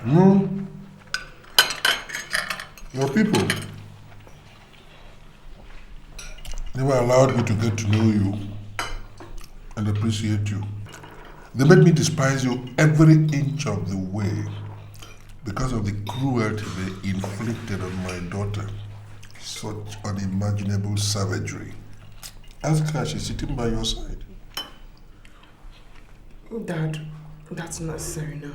No. Your people never allowed me to get to know you and appreciate you. They made me despise you every inch of the way because of the cruelty they inflicted on my daughter. Such unimaginable savagery. Ask her, she's sitting by your side. Dad, that's necessary now.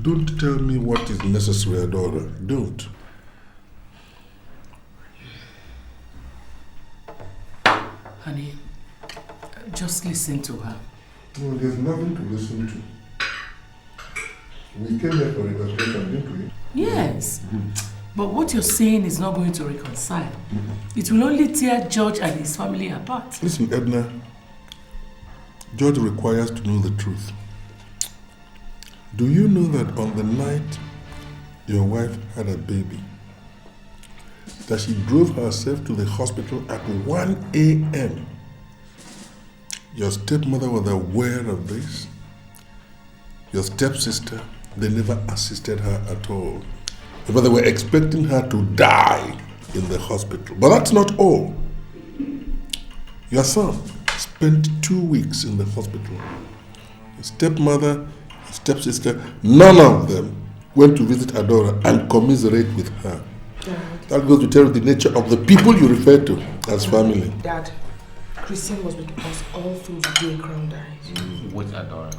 Don't tell me what is necessary, Adora. Don't. Honey, just listen to her. No, there's nothing to listen to. We came here for reconciliation, didn't we? Yes. But what you're saying is not going to reconcile. It will only tear George and his family apart. Listen, Edna. George requires to know the truth. Do you know that on the night your wife had a baby, that she drove herself to the hospital at 1 a.m.? Your stepmother was aware of this. Your stepsister, they never assisted her at all. But they were expecting her to die in the hospital. But that's not all. Your son spent 2 weeks in the hospital. His stepmother, his stepsister, none of them went to visit Adora and commiserate with her. Dad. That goes to tell you the nature of the people you refer to as family. Dad, Christian was with us all through the day Crown died. Wait, Adora.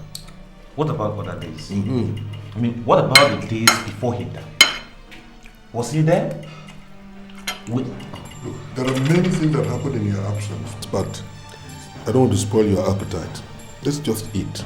What about other days? I mean, what about the days before he died? Was he there? Wait. Look, there are many things that happen in your absence, but I don't want to spoil your appetite. Let's just eat.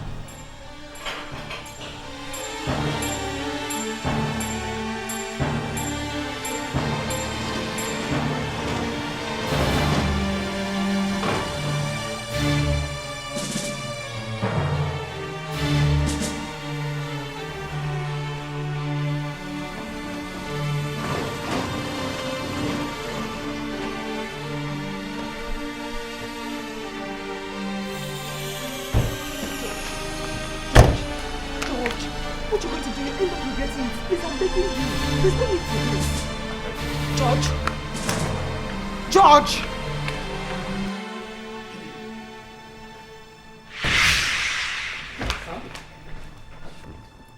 George!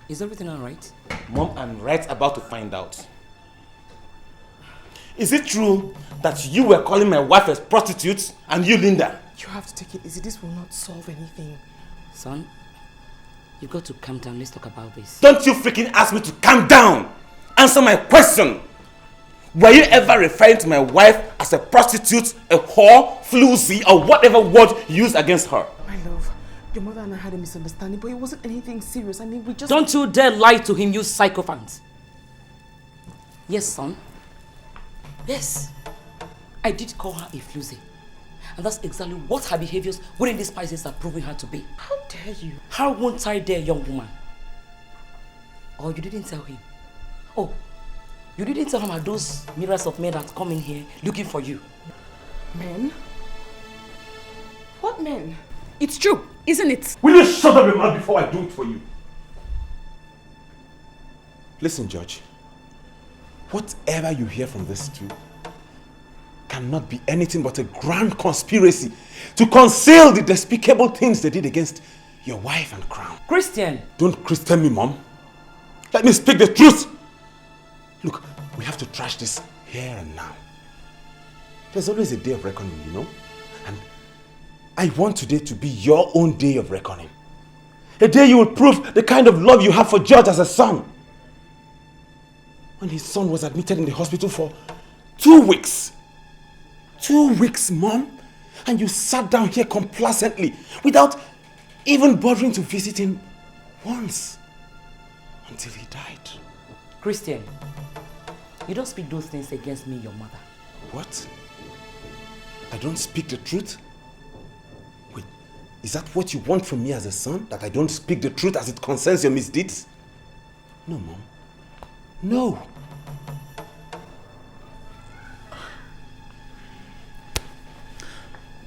Is everything alright? Mom, I'm right about to find out. Is it true that you were calling my wife a prostitute and you, Linda? You have to take it easy. This will not solve anything. Son, you've got to calm down. Let's talk about this. Don't you freaking ask me to calm down! Answer my question! Were you ever referring to my wife as a prostitute, a whore, floozy, or whatever word you used against her? My love, your mother and I had a misunderstanding, but it wasn't anything serious. I mean, we just... Don't you dare lie to him, you sycophant. Yes, son. Yes. I did call her a floozy. And that's exactly what her behaviors within these spices are proving her to be. How dare you? How won't I dare, young woman? Or you didn't tell him? Oh, you didn't tell him about those myriads of men that come in here looking for you. Men? What men? It's true, isn't it? Will you shut up your mouth before I do it for you? Listen, George. Whatever you hear from these two cannot be anything but a grand conspiracy to conceal the despicable things they did against your wife and crown. Christian! Don't Christian me, Mom. Let me speak the truth. Look, we have to trash this here and now. There's always a day of reckoning, you know? And I want today to be your own day of reckoning. A day you will prove the kind of love you have for George as a son. When his son was admitted in the hospital for 2 weeks. 2 weeks, Mom? And you sat down here complacently without even bothering to visit him once. Until he died. Christian, you don't speak those things against me, your mother. What? I don't speak the truth? Wait, is that what you want from me as a son? That I don't speak the truth as it concerns your misdeeds? No, Mom. No.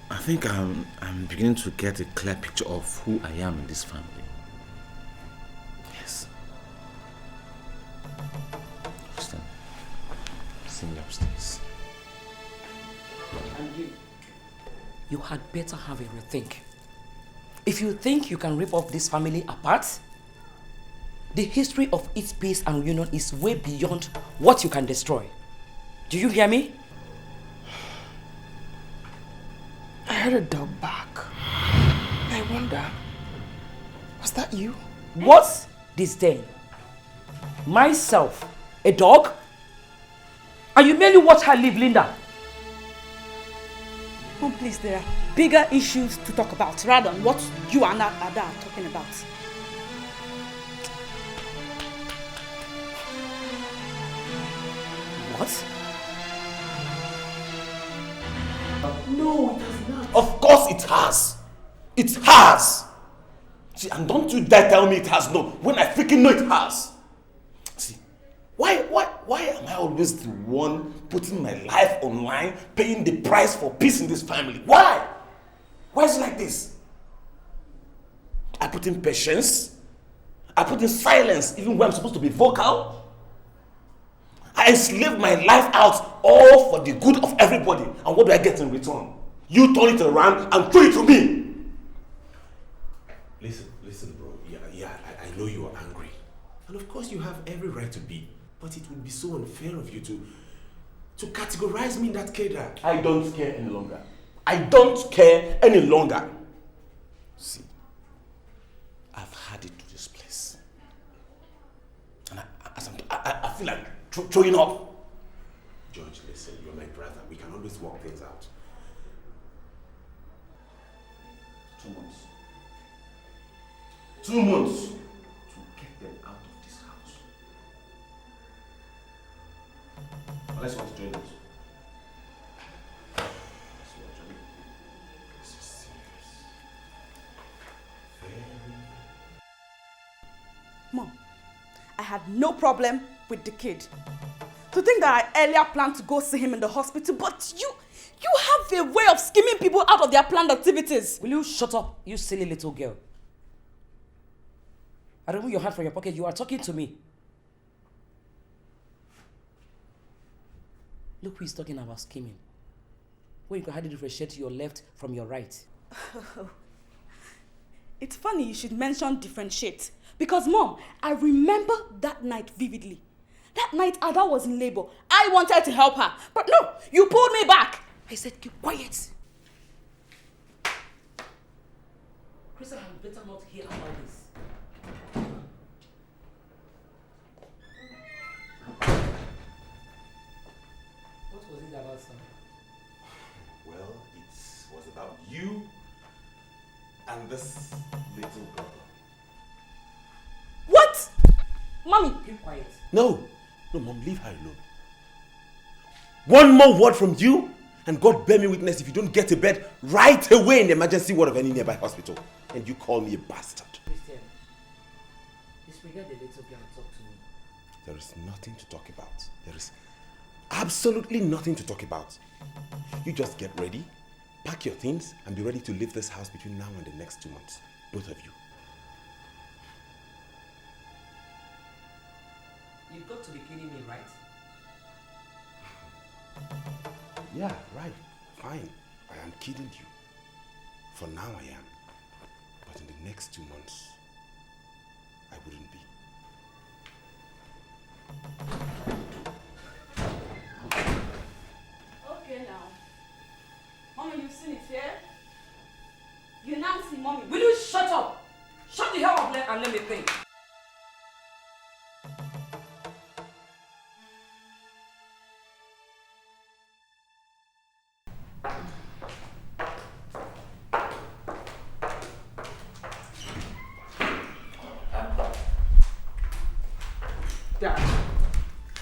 I think I'm beginning to get a clear picture of who I am in this family. Yes. see me upstairs. And you had better have a rethink. If you think you can rip off this family apart, the history of its peace and union is way beyond what you can destroy. Do you hear me? I heard a dog bark. I wonder, was that you? What disdain? Myself, a dog? And you merely watch her live, Linda? Oh, please, there are bigger issues to talk about rather than what you and Ada are talking about. What? No, it has not. Of course it has. It has. See, and don't you dare tell me it has no, when I freaking know it has. See, why am I always the one putting my life online, paying the price for peace in this family? Why? Why is it like this? I put in patience. I put in silence even when I'm supposed to be vocal. I enslave my life out all for the good of everybody. And what do I get in return? You turn it around and throw it to me. Listen, bro. Yeah, I know you are angry. And of course you have every right to be. But it would be so unfair of you to categorize me in that cadre. I don't care any longer. I don't care any longer. See, I've had it to this place. And I feel like throwing up. George, listen, you're my brother. We can always work things out. 2 months. 2 months to get them out of this house. Unless you want to join us. This is serious. Mom, I had no problem with the kid. To think that I earlier planned to go see him in the hospital, but you have a way of skimming people out of their planned activities. Will you shut up, you silly little girl? I remove your hand from your pocket. You are talking to me. Look who is talking about scheming. When you can hardly differentiate your left from your right. It's funny you should mention differentiate. Because, Mom, I remember that night vividly. That night Ada was in labor. I wanted to help her. But no, you pulled me back. I said, keep quiet. Chris, I had better not hear about this. What was it about, son? Well, it was about you and this little girl. What? Mommy. Keep quiet. No, Mom, leave her alone. One more word from you, and God bear me witness if you don't get to bed right away in the emergency ward of any nearby hospital. And you call me a bastard. Christian, disregard the little girl and talk to me. There is nothing to talk about. There is absolutely nothing to talk about. You just get ready, pack your things, and be ready to leave this house between now and the next 2 months. Both of you. You've got to be kidding me, right? Yeah, right. Fine. I am kidding you. For now I am. But in the next 2 months, I wouldn't be. Okay now. Mommy, you've seen it, yeah? You now see Mommy. Will you shut up? Shut the hell up and let me think. Dad,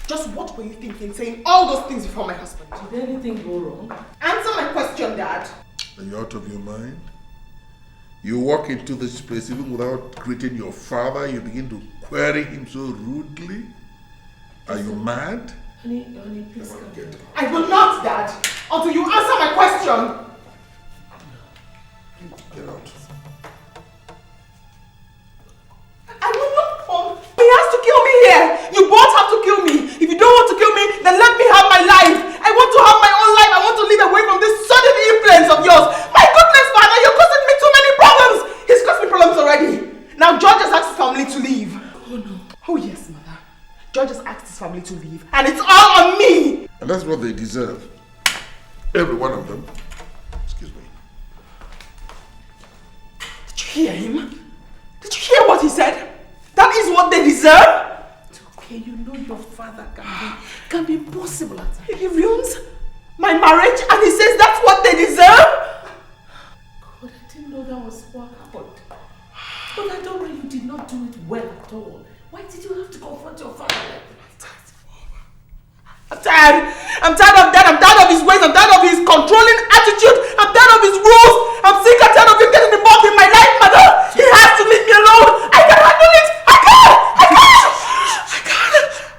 just what were you thinking saying all those things before my husband? Did anything go wrong? Answer my question, Dad. Are you out of your mind? You walk into this place even without greeting your father, you begin to query him so rudely. Are you mad? Honey, please come Get down. I will not, Dad, until you answer my question. Get out. I will not, Mom. He has to kill me here. You both have to kill me. If you don't want to kill me, then let me have my life. Oh yes, mother. George just asked his family to leave, and it's all on me! And that's what they deserve. Every one of them. Excuse me. Did you hear him? Did you hear what he said? That is what they deserve? It's okay, you know your father can be impossible at times. He ruins my marriage and he says that's what they deserve? God, I didn't know that was what happened. But I don't know you did not do it well at all. Why did you have to confront your father like that? I'm tired. I'm tired of that. I'm tired of his ways. I'm tired of his controlling attitude. I'm tired of his rules. I'm sick and tired of him getting involved in my life, mother. He has to leave me alone. I can handle it. I can't.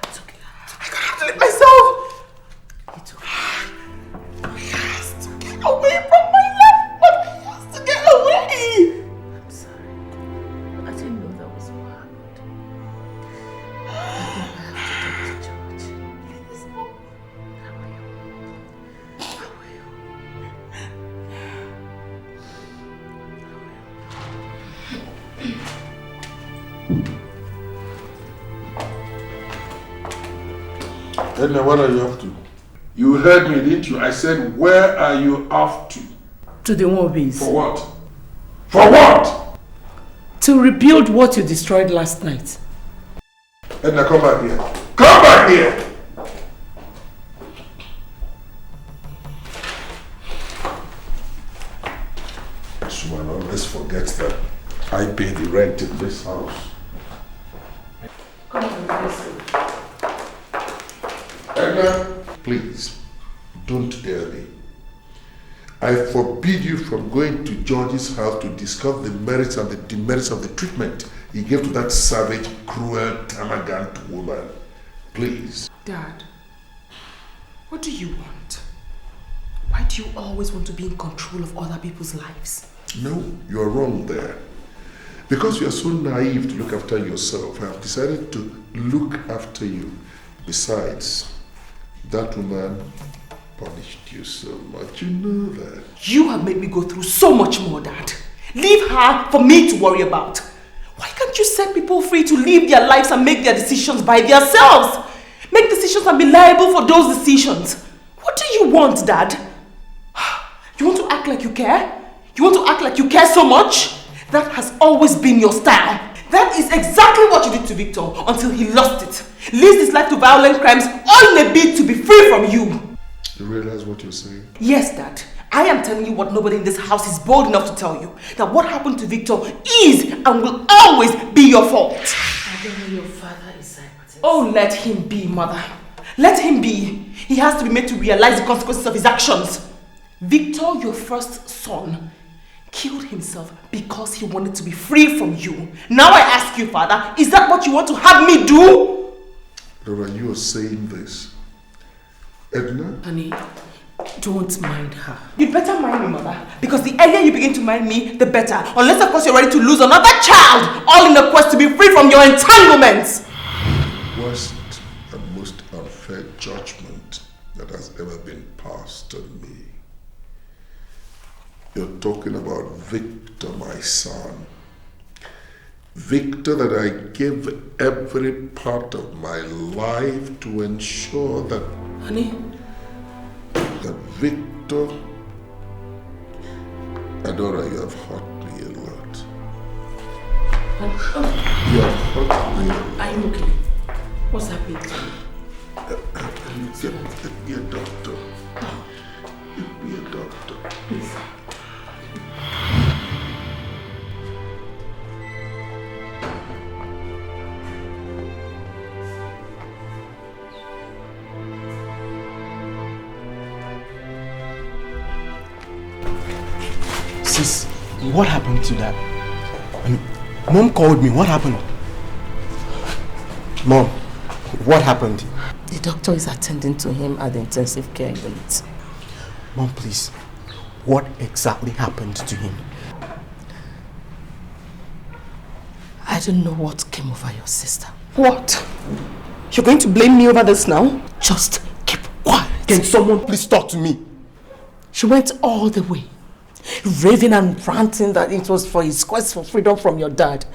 It's okay. I can't handle it myself. It's okay. He has to get away from my life. But he has to get away. I'm sorry. I didn't know that was what happened. I have to talk to George. Please, Mom. Edna, what are you off to? You heard me, didn't you? I said, where are you off to? To the movies. For what? For what? To rebuild what you destroyed last night. Edna, come back here. Come back here! This woman always forgets that I pay the rent in this house. Come on, listen. Edna, please, don't dare me. I forbid you from going to George's house to discuss the merits and the demerits of the treatment he gave to that savage, cruel, termagant woman. Please. Dad, what do you want? Why do you always want to be in control of other people's lives? No, you are wrong there. Because you are so naive to look after yourself, I have decided to look after you. Besides, that woman punished you so much, you know that. You have made me go through so much more, Dad. Leave her for me to worry about. Why can't you set people free to live their lives and make their decisions by themselves? Make decisions and be liable for those decisions. What do you want, Dad? You want to act like you care? You want to act like you care so much? That has always been your style. That is exactly what you did to Victor until he lost it. Leads his life to violent crimes, all in a bid to be free from you. You realize what you're saying? Yes, Dad. I am telling you what nobody in this house is bold enough to tell you. That what happened to Victor is and will always be your fault. I don't know your father is psychotic. Oh, let him be, Mother. Let him be. He has to be made to realize the consequences of his actions. Victor, your first son, killed himself because he wanted to be free from you. Now I ask you, Father, is that what you want to have me do? Dora, you are saying this. Edna? Honey, don't mind her. You'd better mind me, Mother. Because the earlier you begin to mind me, the better. Unless, of course, you're ready to lose another child, all in the quest to be free from your entanglements. Worst and most unfair judgment that has ever been passed on me. You're talking about Victor, my son. Victor that I gave every part of my life to ensure that... Honey? That Victor... Adora, you have hurt me a lot. You have hurt me a lot. Are you okay? What's happening to you? Get me a doctor. Get me a doctor. Please. Sis, what happened to that? I mean, Mom called me. What happened? Mom, what happened? The doctor is attending to him at the intensive care unit. Mom, please. What exactly happened to him? I don't know what came over your sister. What? You're going to blame me over this now? Just keep quiet. Can someone please talk to me? She went all the way, raving and ranting that it was for his quest for freedom from your dad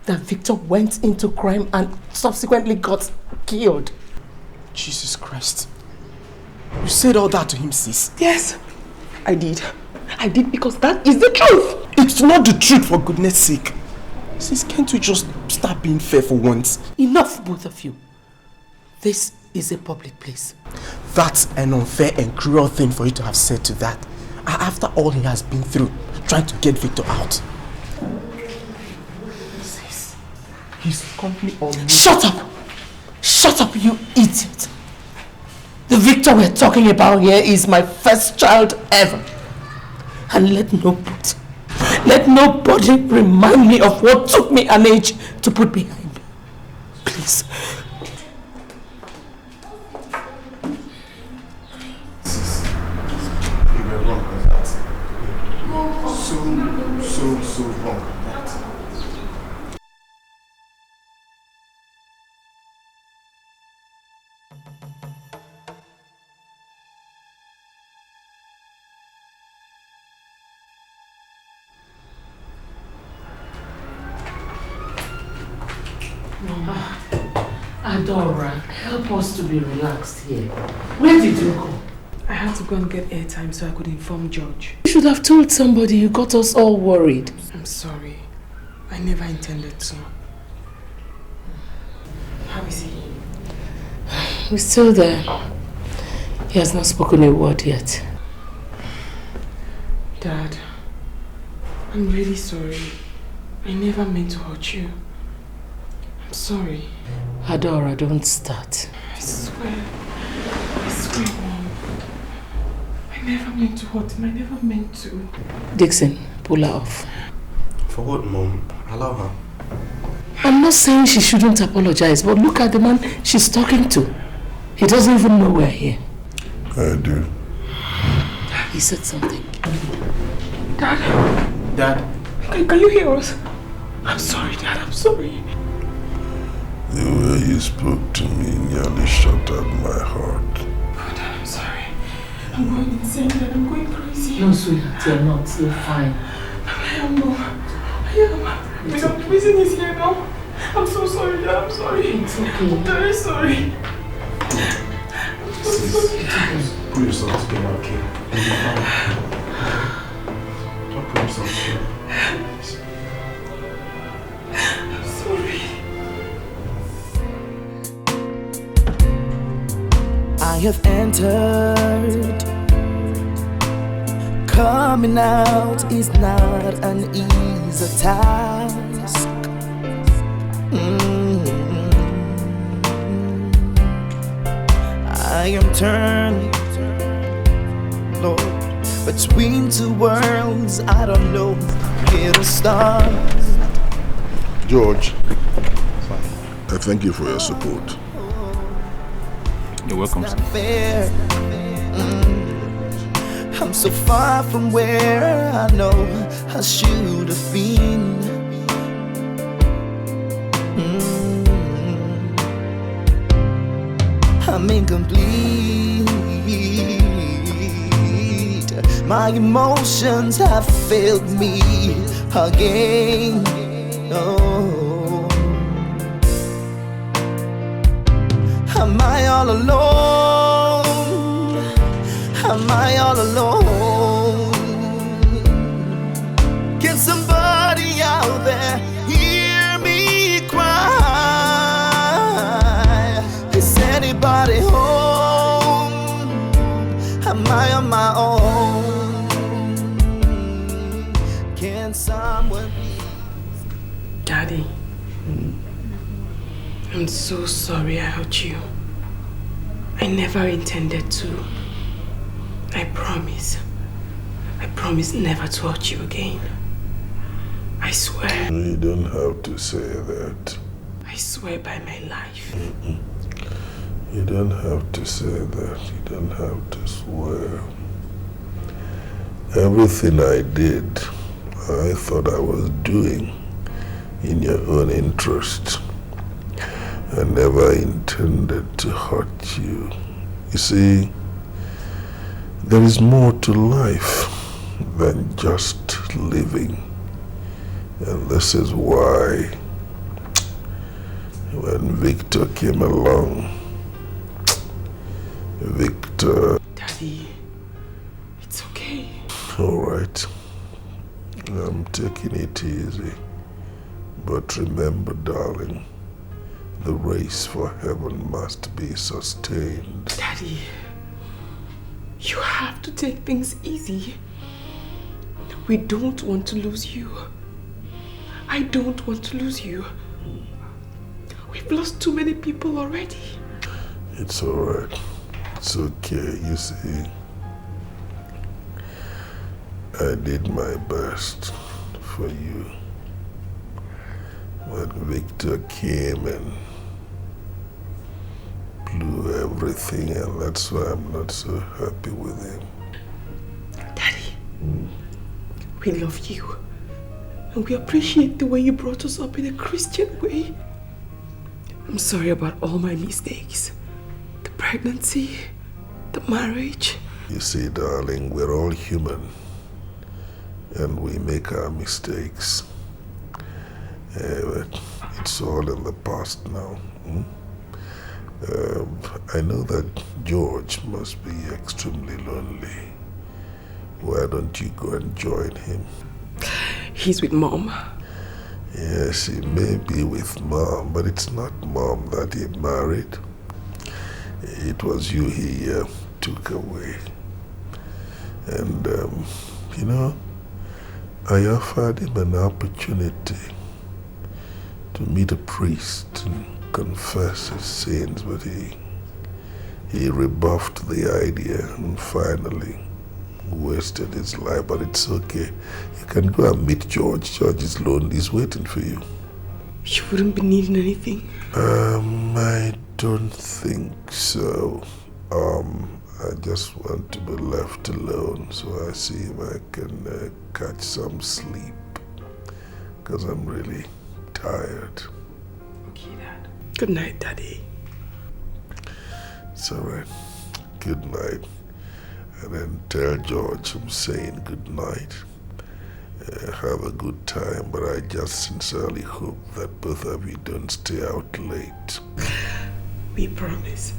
that Victor went into crime and subsequently got killed. Jesus Christ. You said all that to him, sis? Yes, I did. I did because that is the truth. It's not the truth, for goodness sake. Sis, can't we just start being fair for once? Enough, both of you. This is a public place. That's an unfair and cruel thing for you to have said to that. After all he has been through, trying to get Victor out. Sis, his company almost... Shut up! Shut up, you idiot! The Victor we're talking about here is my first child ever. And let nobody remind me of what took me an age to put behind me. Please. You were wrong with that. So wrong with that. Adora, help us to be relaxed here. Where did you go? I had to go and get airtime so I could inform George. You should have told somebody. You got us all worried. I'm sorry. I never intended to. How is he? He's still there. He has not spoken a word yet. Dad, I'm really sorry. I never meant to hurt you. I'm sorry. Adora, don't start. I swear, Mom. I never meant to hurt him. I never meant to. Dixon, pull her off. For what, Mom? Allow her. I'm not saying she shouldn't apologize, but look at the man she's talking to. He doesn't even know we're here. I do. He said something. Dad? Can you hear us? I'm sorry, Dad. I'm sorry. The way you spoke to me nearly shattered my heart. Oh, Dad, I'm sorry. I'm going insane, Dad. I'm going crazy. No, sweetheart, you're not. You're fine. I am. The prison is here now. I'm so sorry, Dad. I'm sorry. It's okay. I'm very sorry. Put yourself together, okay? You'll be fine. Don't put yourself together. I'm sorry. I have entered. Coming out is not an easy task. I am turned, Lord, between two worlds. I don't know where to start. George, I thank you for your support. You're welcome, It's sir. not fair. I'm so far from where I know I should have been. I'm incomplete. My emotions have failed me again. Oh, am I all alone? Am I all alone? Can somebody out there hear me cry? Is anybody home? Am I on my own? Can someone please? Daddy, I'm so sorry I hurt you. I never intended to. I promise never to hurt you again. I swear. You don't have to say that. I swear by my life. You don't have to say that. You don't have to swear. Everything I did, I thought I was doing in your own interest. I never intended to hurt you. You see, there is more to life than just living. And this is why when Victor came along. Victor. Daddy, it's okay. All right. I'm taking it easy. But remember, darling, the race for heaven must be sustained. Daddy, you have to take things easy. We don't want to lose you. I don't want to lose you. We've lost too many people already. It's all right. It's okay, you see. I did my best for you. When Victor came and blew everything, and that's why I'm not so happy with him. Daddy, we love you. And we appreciate the way you brought us up in a Christian way. I'm sorry about all my mistakes. The pregnancy, the marriage. You see, darling, we're all human. And we make our mistakes. But it's all in the past now. I know that George must be extremely lonely. Why don't you go and join him? He's with Mom. Yes, he may be with Mom, but it's not Mom that he married. It was you he took away. And, you know, I offered him an opportunity to meet a priest and confess his sins, but he rebuffed the idea and finally wasted his life. But it's okay. You can go and meet George. George is lonely. He's waiting for you. You wouldn't be needing anything? I don't think so. I just want to be left alone, so I see if I can catch some sleep, because I'm really tired. Okay, Dad. Good night, Daddy. It's all right. Good night. And then tell George I'm saying good night. Have a good time, but I just sincerely hope that both of you don't stay out late. We promise.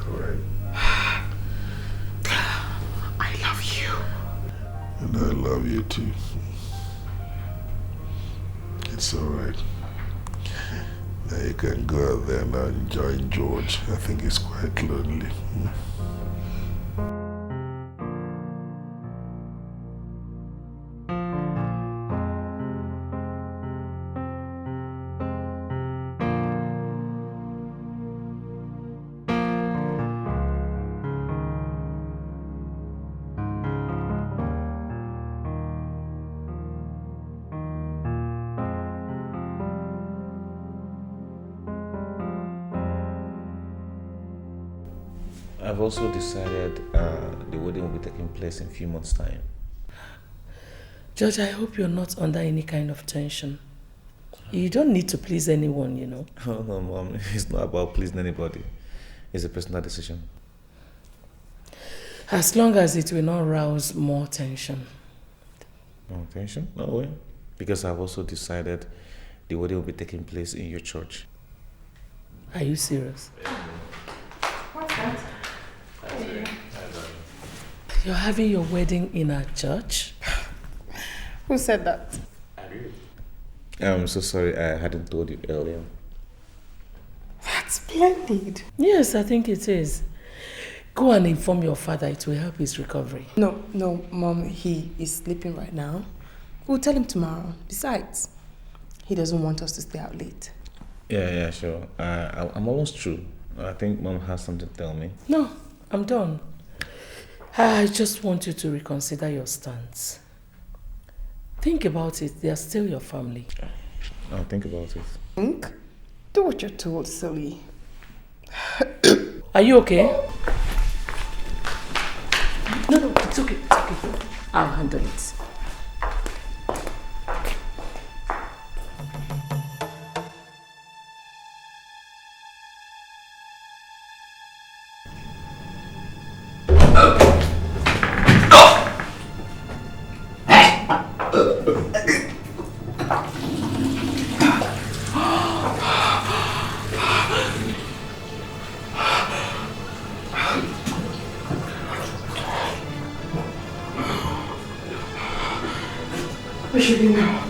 All right. I love you. And I love you too. It's all right. Now you can go out there now and join George. I think he's quite lonely. I've also decided the wedding will be taking place in a few months' time. George, I hope you're not under any kind of tension. You don't need to please anyone, you know. Oh no, Mom, it's not about pleasing anybody. It's a personal decision. As long as it will not rouse more tension. More tension? No way. Because I've also decided the wedding will be taking place in your church. Are you serious? What's that? You're having your wedding in our church? Who said that? I'm so sorry I hadn't told you earlier. That's splendid. Yes, I think it is. Go and inform your father. It will help his recovery. No, Mom, he is sleeping right now. We'll tell him tomorrow. Besides, he doesn't want us to stay out late. Yeah, sure. I'm almost through. I think Mom has something to tell me. No, I'm done. I just want you to reconsider your stance. Think about it. They are still your family. I'll think about it. Think? Do what you're told, silly. Are you okay? No, it's okay. I'll handle it. behaving now.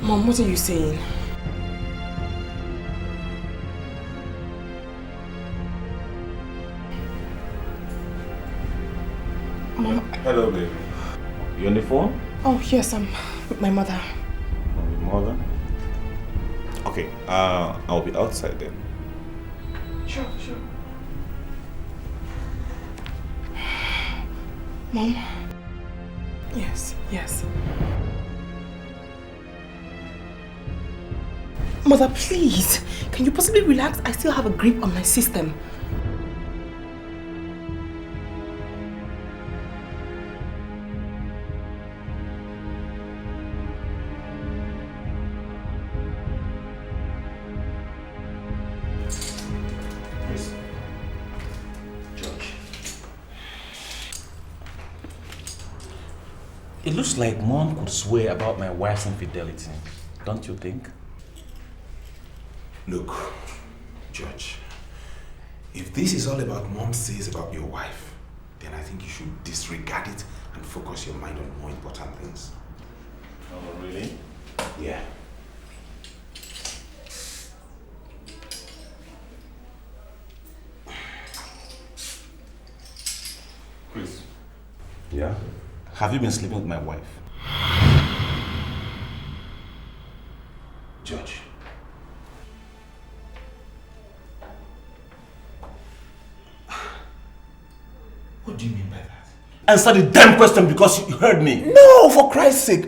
Mom, what are you saying? Mom. Hello, baby. You on the phone? Oh, yes, I'm with my mother. With mother? Okay, I'll be outside then. Sure. Mom? Yes. Mother, please. Can you possibly relax? I still have a grip on my system. It looks like Mom could swear about my wife's infidelity, don't you think? Look, Judge, if this is all about Mom says about your wife, then I think you should disregard it and focus your mind on more important things. Oh, really? Yeah. Chris. Yeah? Have you been sleeping with my wife? Judge. What do you mean by that? Answer the damn question because you heard me. No, for Christ's sake.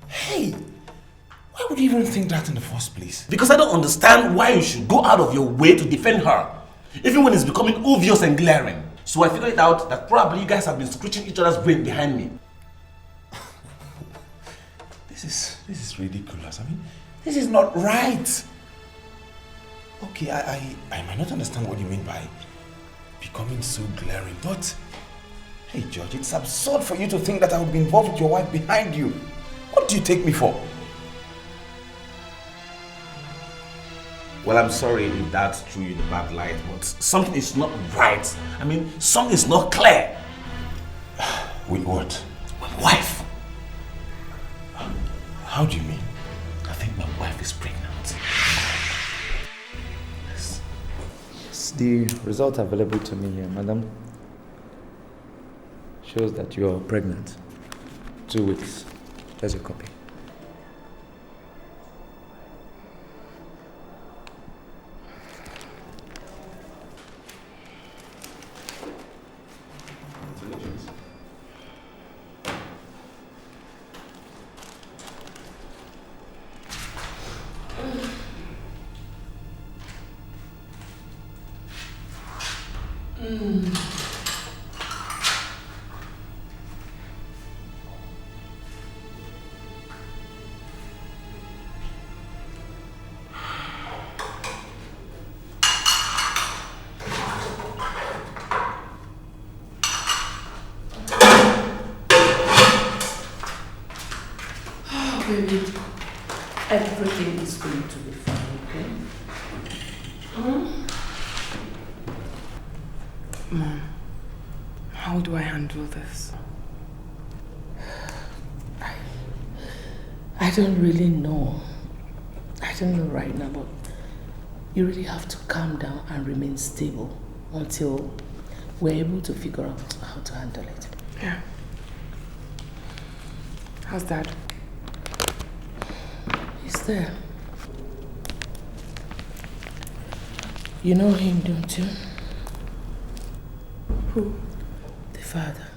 Hey, why would you even think that in the first place? Because I don't understand why you should go out of your way to defend her, even when it's becoming obvious and glaring. So I figured it out that probably you guys have been scratching each other's brain behind me. This is ridiculous. I mean, this is not right. Okay, I might not understand what you mean by becoming so glaring, but hey, George, it's absurd for you to think that I would be involved with your wife behind you. What do you take me for? Well, I'm sorry if that threw you in a bad light, but something is not right. I mean, something is not clear. With what? My wife. How do you mean? I think my wife is pregnant. Yes. The result available to me here, madam, shows that you are pregnant. 2 weeks. There's a copy. Baby, everything is going to be fine, okay? Mom, how do I handle this? I don't really know. I don't know right now, but you really have to calm down and remain stable until we're able to figure out how to handle it. Yeah. How's Dad? He's there. You know him, don't you? Who? The father.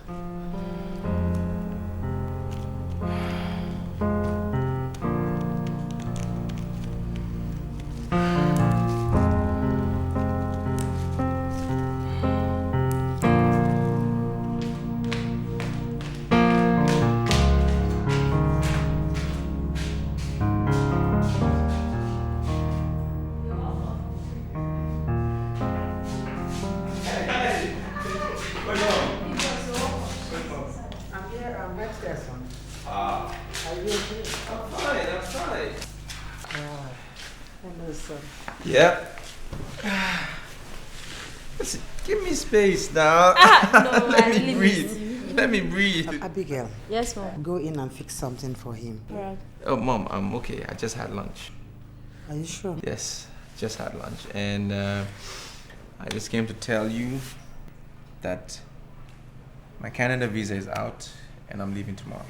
Yep. Give me space now. No, Let I me really breathe. Let me breathe. Abigail. Yes, Mom. Go in and fix something for him. Right. Oh, Mom, I'm okay. I just had lunch. Are you sure? Yes, just had lunch. And I just came to tell you that my Canada visa is out and I'm leaving tomorrow.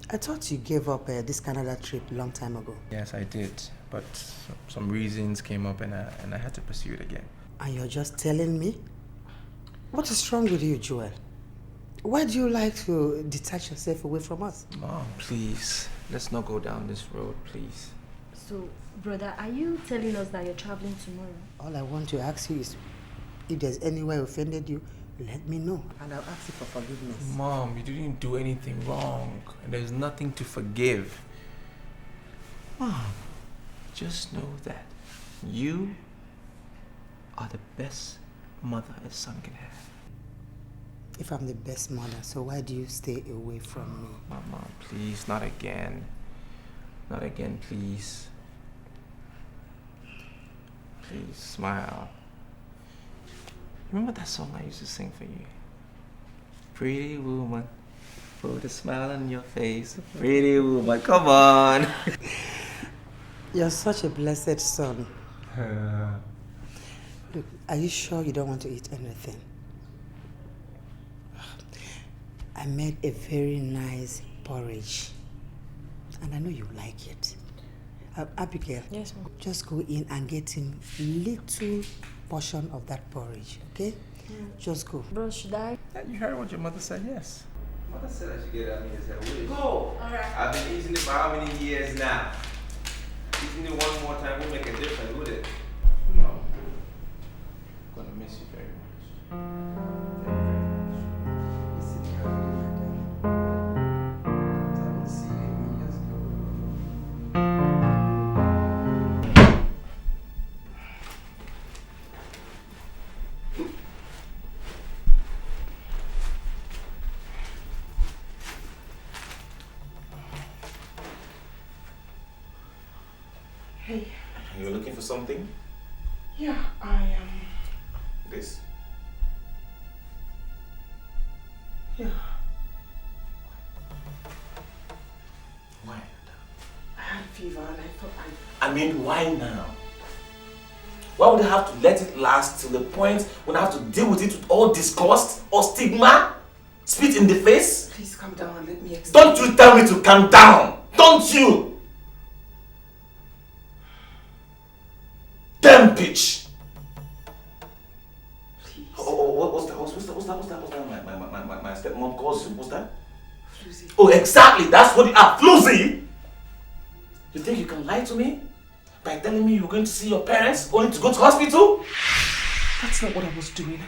I thought you gave up this Canada trip a long time ago. Yes, I did. But some reasons came up and I had to pursue it again. And you're just telling me? What is wrong with you, Joel? Why do you like to detach yourself away from us? Mom, please. Let's not go down this road, please. So, brother, are you telling us that you're traveling tomorrow? All I want to ask you is, if there's any way I offended you, let me know and I'll ask you for forgiveness. Mom, you didn't do anything wrong. And there's nothing to forgive. Mom, just know that you are the best mother a son can have. If I'm the best mother, so why do you stay away from me? Mama, please, not again. Not again, please. Please, smile. Remember that song I used to sing for you? Pretty woman, put a smile on your face. Pretty woman, come on. You're such a blessed son. Look, are you sure you don't want to eat anything? I made a very nice porridge. And I know you like it. Abigail, yes, Mom. Just go in and get him a little portion of that porridge, okay? Just go. Bro, should I? You heard what your mother said, yes. Mother said I should get out of here as I wish. Go! Alright. I've been eating it for how many years now? Eating it one more time will make a difference, would it? No. I'm gonna miss you very much. Hey. You're looking for something? Yeah, I am. This? Yeah. Why? I had fever and I thought I mean, why now? Why would I have to let it last till the point when I have to deal with it with all disgust or stigma? Spit in the face? Please calm down and let me explain. Don't you tell me to calm down! Don't you! Damn bitch! Please. Oh, what's that? What's that? My stepmom calls you. What's that? Floozy. Oh, exactly. That's what you are. Floozy! You think you can lie to me? By telling me you're going to see your parents only to go to hospital? That's not what I was doing.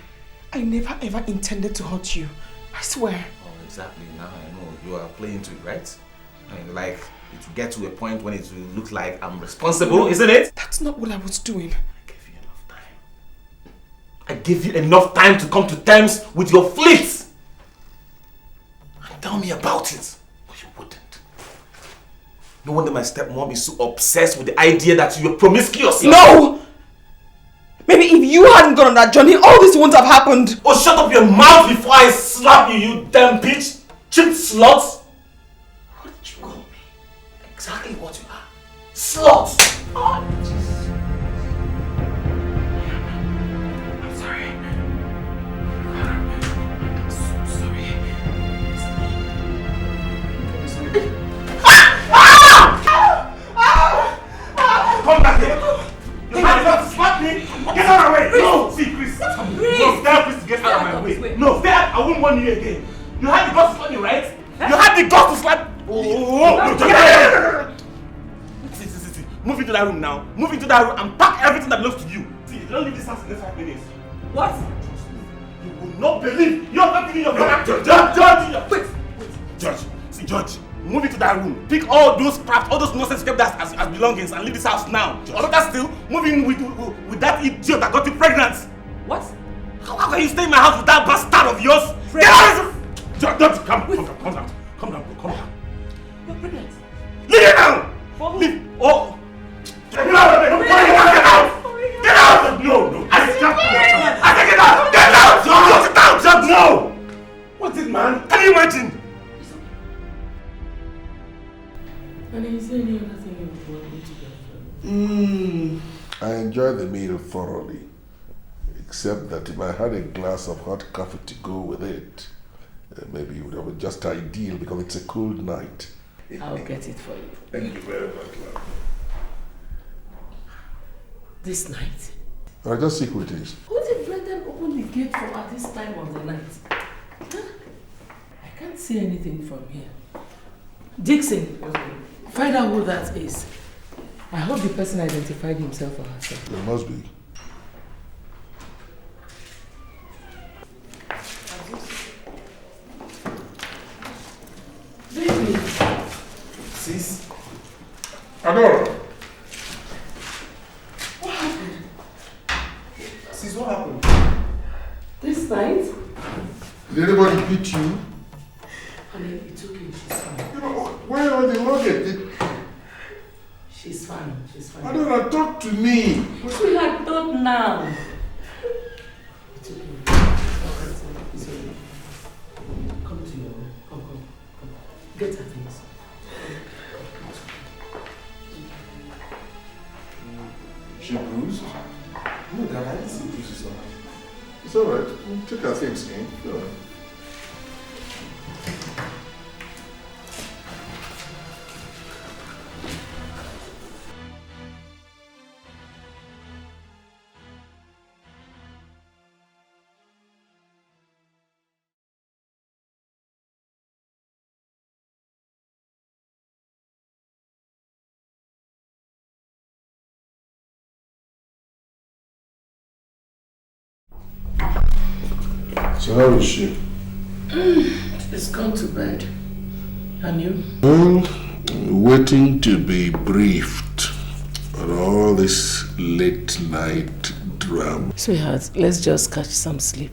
I never ever intended to hurt you. I swear. Oh, exactly. Now I know you are playing to it, right? I mean, like, it will get to a point when it will look like I'm responsible, isn't it? That's not what I was doing. I gave you enough time. I gave you enough time to come to terms with your fleet. And tell me about it. But you wouldn't. No wonder my stepmom is so obsessed with the idea that you're promiscuous. No! Maybe if you hadn't gone on that journey, all this wouldn't have happened. Oh, shut up your mouth before I slap you, you damn bitch! Cheap slut! What did you call me? Exactly what you are. Slut! Oh, Jesus. I'm sorry. I'm so sorry. Come back here! You had to slap me! Get out of my way! No! See, Chris! No, tell Chris to get out of my way! No, stay out! I won't warn you again! You had the guts to slap me, right? You had the guts to slap... See. Move into that room now. Move into that room and pack everything that belongs to you. See, if you don't leave this house in the next 5 minutes. What? You will not believe you're not giving your Judge! Judge! See, Judge. Move into that room. Pick all those crap, all those nonsense kept as belongings and leave this house now. Or better still, move in with that idiot that got you pregnant. What? How can you stay in my house with that bastard of yours? Get out! Judge, calm down. You're pregnant. Leave it now! Leave! Oh! Get out! Get out! No! I take it out! Get out! Judge, no! What's it, man? Can you imagine? And is there any other thing you want me to get? I enjoy the meal thoroughly. Except that if I had a glass of hot coffee to go with it, maybe it would have been just ideal because it's a cold night. I'll get it for you. Thank you very much, love. This night? I'll just see who it is. Who did Brendan open the gate for at this time of the night? Huh? I can't see anything from here. Dixon, find out who that is. I hope the person identified himself or herself. There must be. Baby. Sis? Adora! What happened? Sis, what happened? This night? Did anybody beat you? Honey, it's okay, she's fine. Why are they loaded? She's fine, she's fine. Adora, talk to me. Sweetheart, don't now. It's okay. It's okay. Come to your room. Come. Get her things. She bruised? No, Dad, I didn't see bruises on her. It's alright. We'll take her things in. Sure. So how is she? She's gone to bed. And you? Well, waiting to be briefed on all this late night drama. Sweetheart, let's just catch some sleep.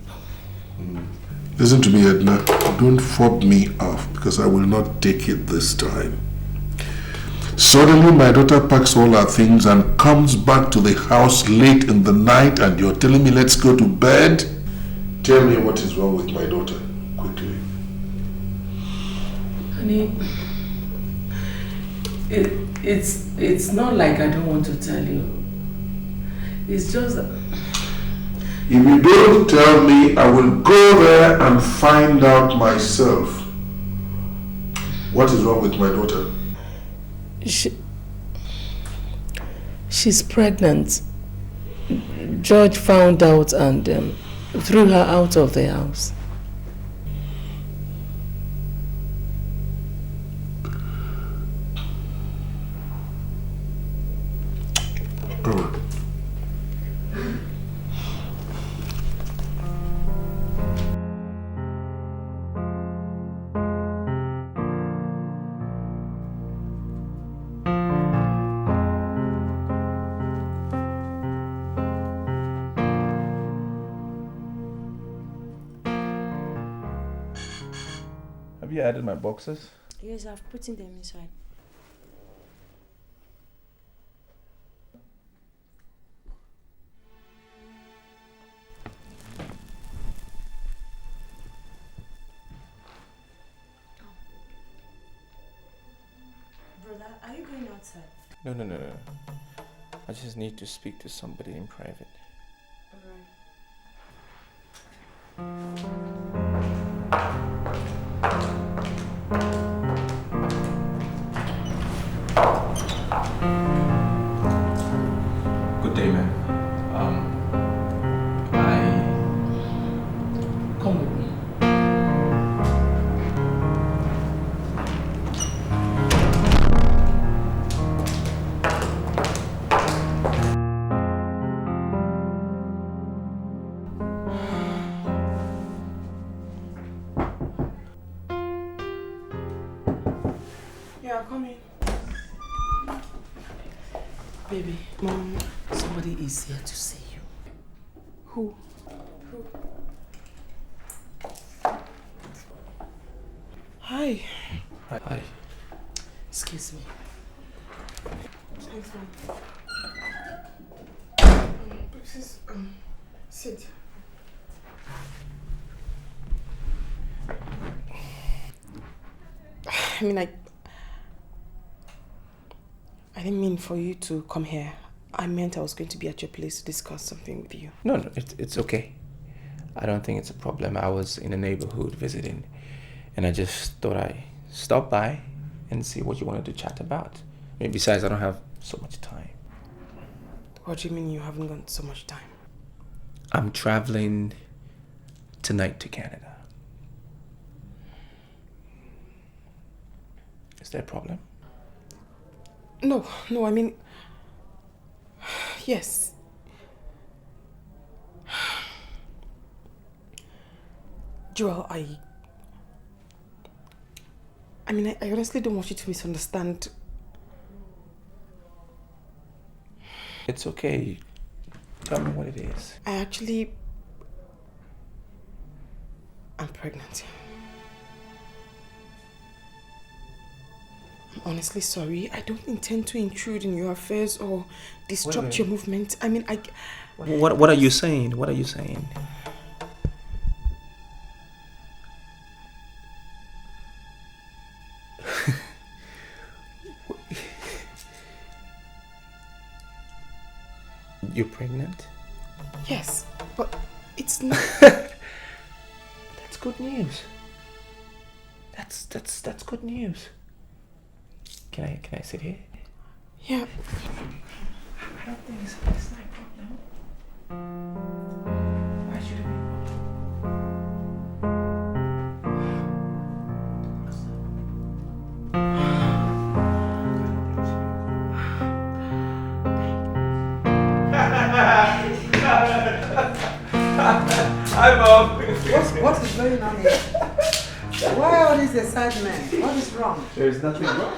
Listen to me, Edna. Don't fob me off because I will not take it this time. Suddenly my daughter packs all her things and comes back to the house late in the night and you're telling me let's go to bed? Tell me what is wrong with my daughter, quickly. Honey, it's not like I don't want to tell you. It's just that... If you don't tell me, I will go there and find out myself. What is wrong with my daughter? She's pregnant. George found out and threw her out of the house. Oh. Have you added my boxes? Yes, I've put them inside. outside. No. I just need to speak to somebody in private. Good day, ma'am. Come with me. Yeah, come in. Baby, Mom, Somebody is here to see you. who? Hi. Hi. Excuse me. Thanks, Mom. Please, sit. I mean, I didn't mean for you to come here. I meant I was going to be at your place to discuss something with you. No, it's okay. I don't think it's a problem. I was in the neighborhood visiting, and I just thought I'd stop by and see what you wanted to chat about. I mean, besides, I don't have so much time. What do you mean you haven't got so much time? I'm traveling tonight to Canada. Is there a problem? No, I mean, yes. Joel, I honestly don't want you to misunderstand. It's okay. Tell me what it is. I'm pregnant. I'm honestly sorry. I don't intend to intrude in your affairs or disrupt your movement. I mean, What are you saying? What are you saying? You're pregnant? Yes, but it's not. That's good news. That's good news. Can I sit here? Yeah. I don't think it's not a problem. Why should it be Hi, Mom. What is going on here? Why all this excitement? What is wrong? There's nothing wrong.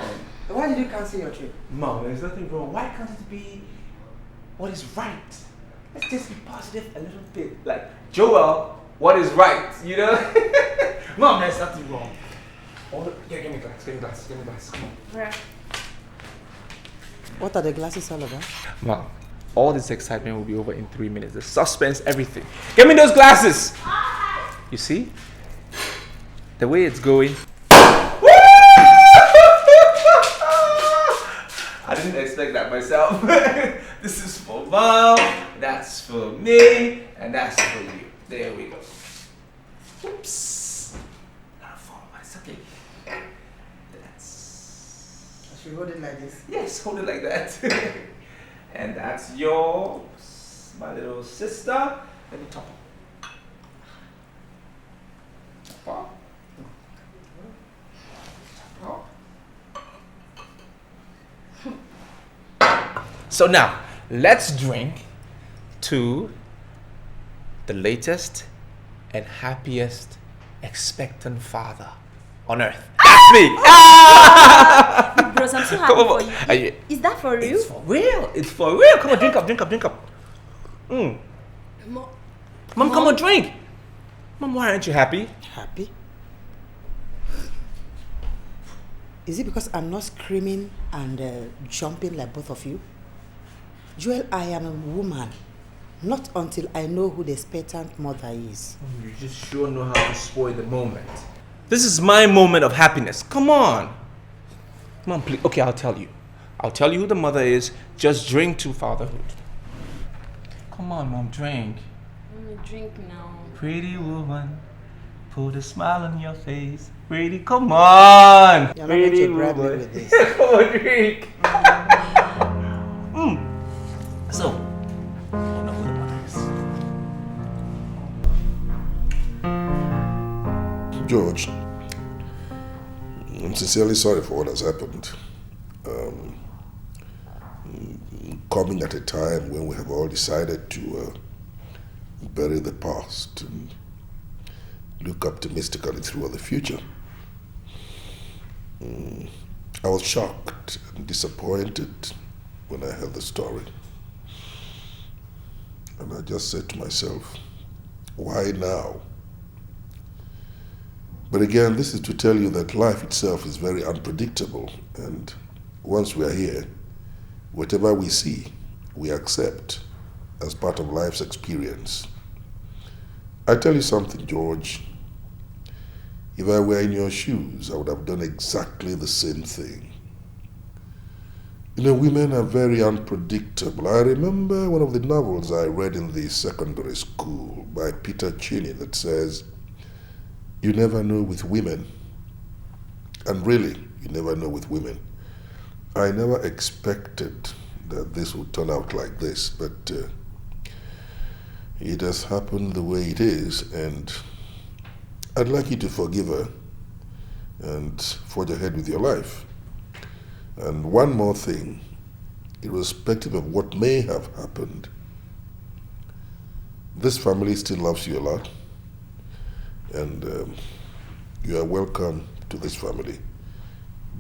Why did you cancel your trip? Mom, there's nothing wrong. Why can't it be what is right? Let's just be positive a little bit. Like, Joel, what is right, you know? Mom, there's nothing wrong. Yeah, give me glass, come on. Where? What are the glasses all about? Mom, all this excitement will be over in 3 minutes. The suspense, everything. Give me those glasses! You see? The way it's going. I didn't expect that myself. This is for Mom, that's for me, and that's for you. There we go. Oops. Not fall, but it's okay. That's... I should hold it like this? Yes, hold it like that. And that's yours, my little sister. Let me top up. Top up. So now, let's drink to the latest and happiest expectant father on earth. That's me! Bros, I'm so happy for you. Is that for real? It's for real. It's for real. Come on, drink up. Mom, come on, drink. Mom, why aren't you happy? Happy? Is it because I'm not screaming and jumping like both of you? Joel, I am a woman. Not until I know who the expectant mother is. You just sure know how to spoil the moment. This is my moment of happiness. Come on. Mom, please. Okay, I'll tell you. I'll tell you who the mother is. Just drink to fatherhood. Come on, Mom, drink. I'm gonna drink now. Pretty woman, put a smile on your face. Pretty, come on. You're Pretty not going to woman. with this. Come on, drink. So, I don't know who the mother is. George, I'm sincerely sorry for what has happened. Coming at a time when we have all decided to bury the past and look optimistically through the future. I was shocked and disappointed when I heard the story. And I just said to myself, why now? But again, this is to tell you that life itself is very unpredictable, and once we are here, whatever we see, we accept as part of life's experience. I tell you something, George. If I were in your shoes, I would have done exactly the same thing. You know, women are very unpredictable. I remember one of the novels I read in the secondary school by Peter Cheney that says, you never know with women. And really, you never know with women. I never expected that this would turn out like this, but it has happened the way it is, and I'd like you to forgive her and forge ahead with your life. And one more thing, irrespective of what may have happened, this family still loves you a lot, and you are welcome to this family.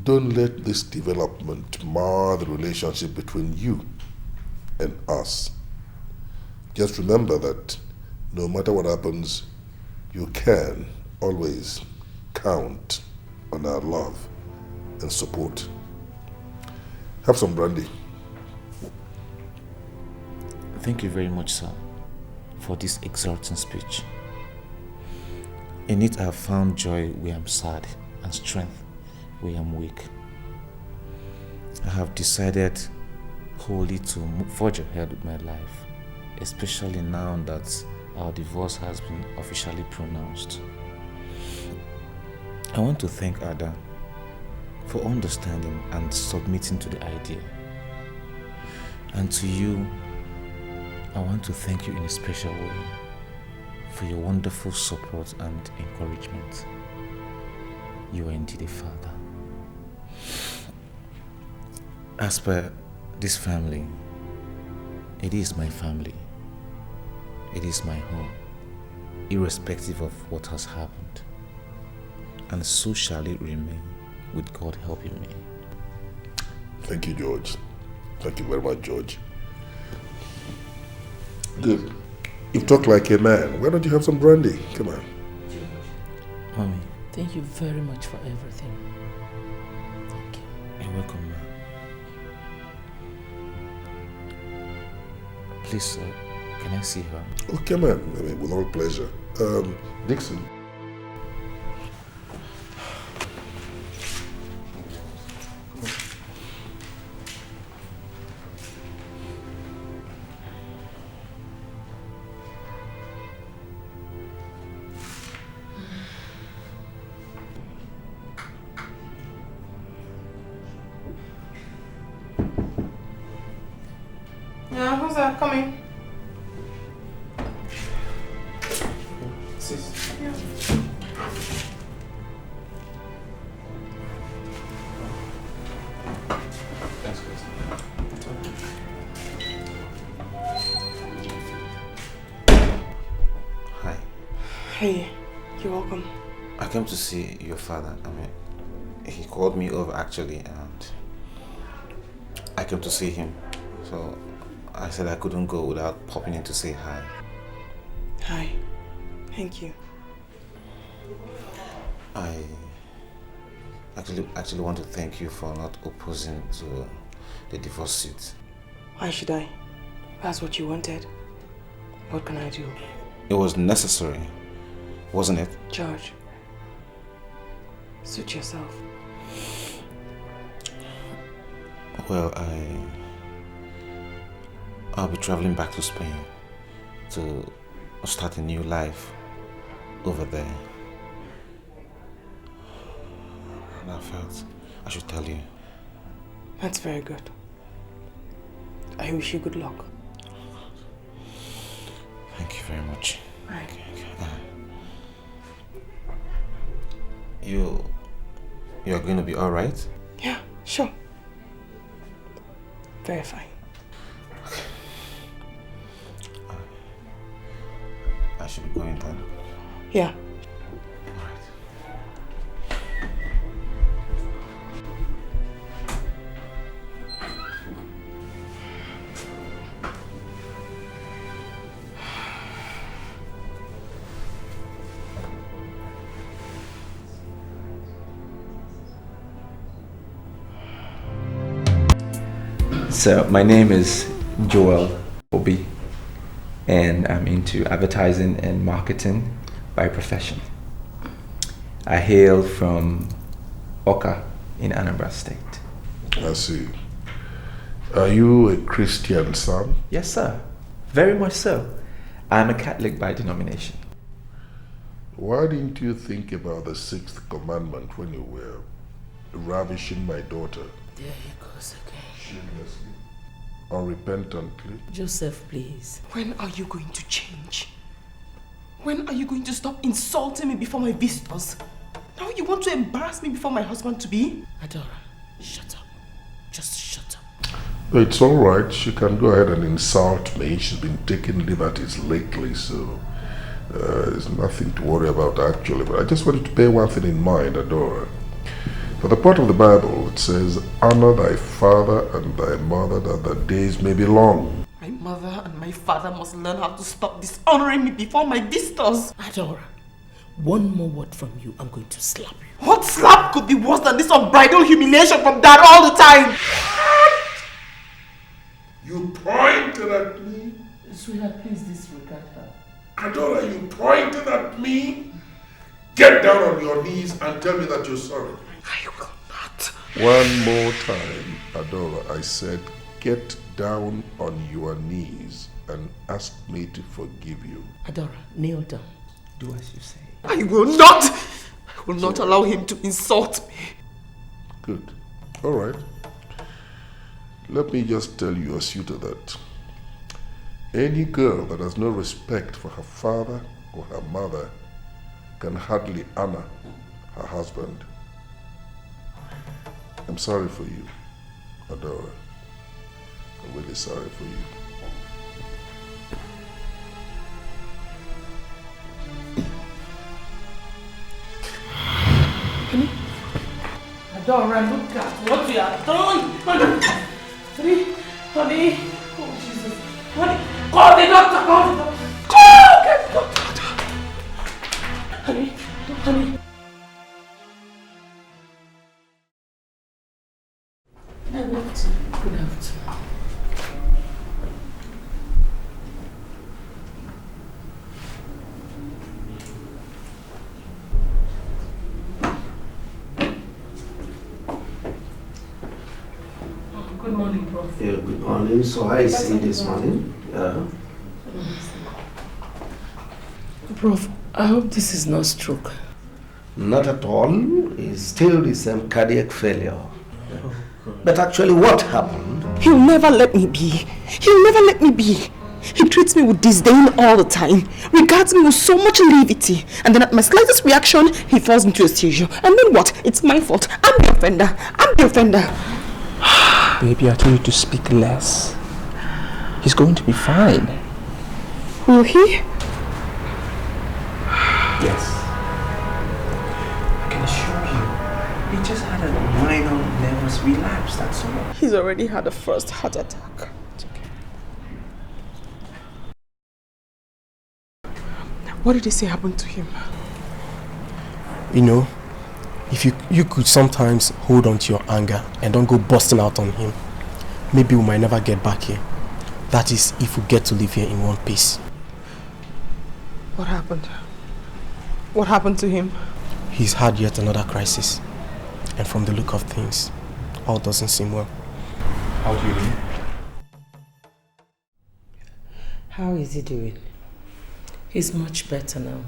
Don't let this development mar the relationship between you and us. Just remember that no matter what happens, you can always count on our love and support. Have some brandy. Thank you very much, sir, for this exhorting speech. In it I have found joy where I'm sad and strength where I'm weak. I have decided wholly to forge ahead with my life, especially now that our divorce has been officially pronounced. I want to thank Ada for understanding and submitting to the idea. And to you, I want to thank you in a special way for your wonderful support and encouragement. You are indeed a father. As per this family, it is my family. It is my home, irrespective of what has happened. And so shall it remain, with God helping me. Thank you, George. Thank you very much, George. Good. You've talked like a man. Why don't you have some brandy? Come on. Mommy, thank you very much for everything. Thank you. You're welcome, ma'am. Please, sir, can I see her? Oh, come on. I mean, with all pleasure. Dixon. Who's that coming? Sis. Yeah. Thanks, Chris. Hi. Hey, you're welcome. I came to see your father. I mean, he called me over actually, and I came to see him. So I said I couldn't go without popping in to say hi. Hi. Thank you. I actually want to thank you for not opposing to the divorce suit. Why should I? That's what you wanted. What can I do? It was necessary, wasn't it? George, suit yourself. Well, I'll be traveling back to Spain to start a new life over there. And I felt I should tell you. That's very good. I wish you good luck. Thank you very much. Right. You're going to be all right? Yeah, sure. Very fine. I should be going then. Yeah. So my name is Joel Obi, and I'm into advertising and marketing by profession. I hail from Oka in Anambra State. I see. Are you a Christian, son? Yes, sir. Very much so. I'm a Catholic by denomination. Why didn't you think about the 6th commandment when you were ravishing my daughter? There he goes again. Shamelessly, unrepentantly. Joseph, please. When are you going to change? When are you going to stop insulting me before my visitors? Now you want to embarrass me before my husband-to-be? Adora, shut up. Just shut up. It's all right. She can go ahead and insult me. She's been taking liberties lately, so there's nothing to worry about actually. But I just wanted to bear one thing in mind, Adora. For the part of the Bible, it says, honor thy father and thy mother that the days may be long. My mother and my father must learn how to stop dishonoring me before my visitors. Adora, one more word from you, I'm going to slap you. What slap could be worse than this unbridled humiliation from Dad all the time? You pointed at me? Sweetheart, please disregard her. Adora, you pointed at me? Get down on your knees and tell me that you're sorry. I will not. One more time, Adora, I said, get down on your knees and ask me to forgive you. Adora, kneel down. Do as you say. I will not. I will not allow him to insult me. Good. All right. Let me just tell your suitor that any girl that has no respect for her father or her mother can hardly honor her husband. I'm sorry for you, Adora. I'm really sorry for you. Honey? Adora, look at what you have done! Honey! Oh, Jesus! Honey! Call the doctor! Call the doctor! Get the doctor! Honey! Good afternoon. Good morning, Prof. Yeah, good morning. So I see this morning. Prof, I hope this is not stroke. Not at all. It's still the same cardiac failure. But actually what happened? He'll never let me be. He'll never let me be. He treats me with disdain all the time, regards me with so much levity, and then at my slightest reaction, he falls into a seizure. And then what? It's my fault. I'm the offender. I'm the offender. Baby, I told you to speak less. He's going to be fine. Will he? Yes. I can assure you, he just had a minor nervous relapse, that's all. He's already had a first heart attack. It's okay. What did he say happened to him? You know, if you could sometimes hold on to your anger and don't go busting out on him, maybe we might never get back here. That is, if we get to live here in one piece. What happened? What happened to him? He's had yet another crisis. And from the look of things, all doesn't seem well. How do you mean? How is he doing? He's much better now.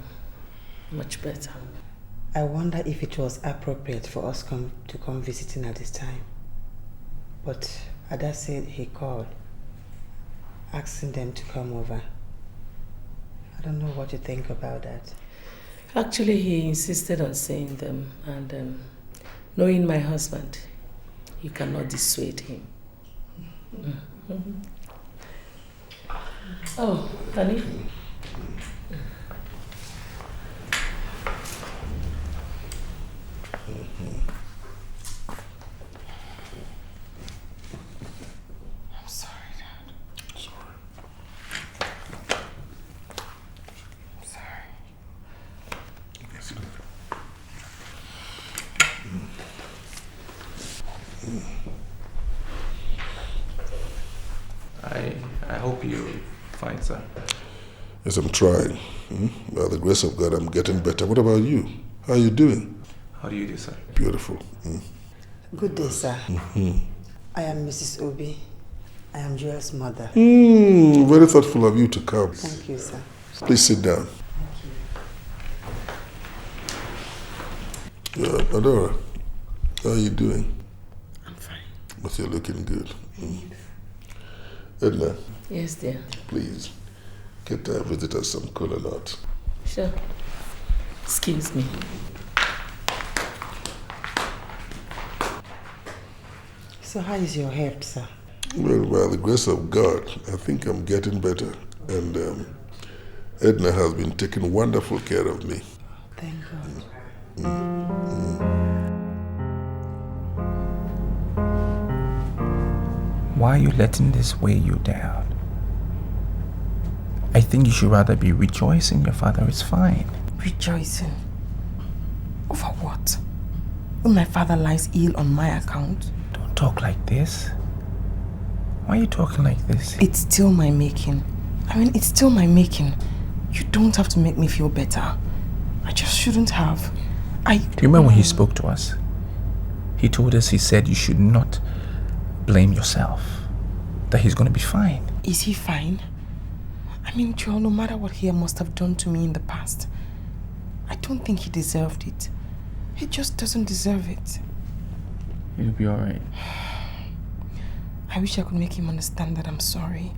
Much better. I wonder if it was appropriate for us to come visiting at this time. But Ada said he called, asking them to come over. I don't know what you think about that. Actually, he insisted on seeing them, and knowing my husband, you cannot dissuade him. Oh, honey. I'm sorry, Dad. Sorry. I'm sorry. Yes, good. I hope you're fine, sir. Yes, I'm trying. By the grace of God, I'm getting better. What about you? How are you doing? How do you do, sir? Beautiful. Good day, sir. I am Mrs. Obi. I am Joyce's mother. Very thoughtful of you to come. Thank you, sir. Please sit down. Adora, how are you doing? I'm fine. But you're looking good. Edna. Yes, dear. Please, get our visitor some cola nut. Sure. Excuse me. So how is your health, sir? Well, by the grace of God, I think I'm getting better. And Edna has been taking wonderful care of me. Thank God. Why are you letting this weigh you down? I think you should rather be rejoicing your father is fine. Rejoicing? Over what? When my father lies ill on my account? Don't talk like this. Why are you talking like this? It's still my making. It's still my making. You don't have to make me feel better. I just shouldn't have. Do you remember when he spoke to us? He told us, he said you should not blame yourself. That he's going to be fine. Is he fine? Joel, no matter what he must have done to me in the past, I don't think he deserved it. He just doesn't deserve it. You'll be alright. I wish I could make him understand that I'm sorry.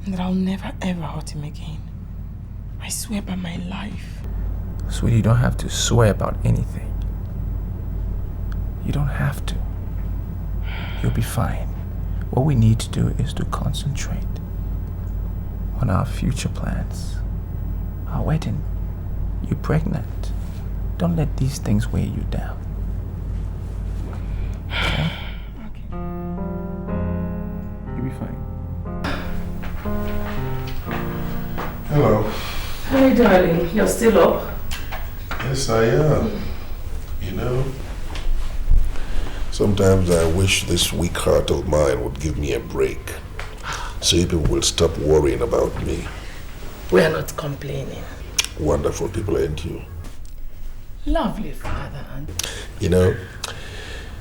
And that I'll never ever hurt him again. I swear by my life. Sweetie, you don't have to swear about anything. You don't have to. You'll be fine. What we need to do is to concentrate on our future plans. Our wedding. You're pregnant. Don't let these things weigh you down. Okay? Okay. You'll be fine. Hello. Hi, darling. You're still up? Yes, I am. Sometimes I wish this weak heart of mine would give me a break, so you people will stop worrying about me. We are not complaining. Wonderful people, ain't you? Lovely father.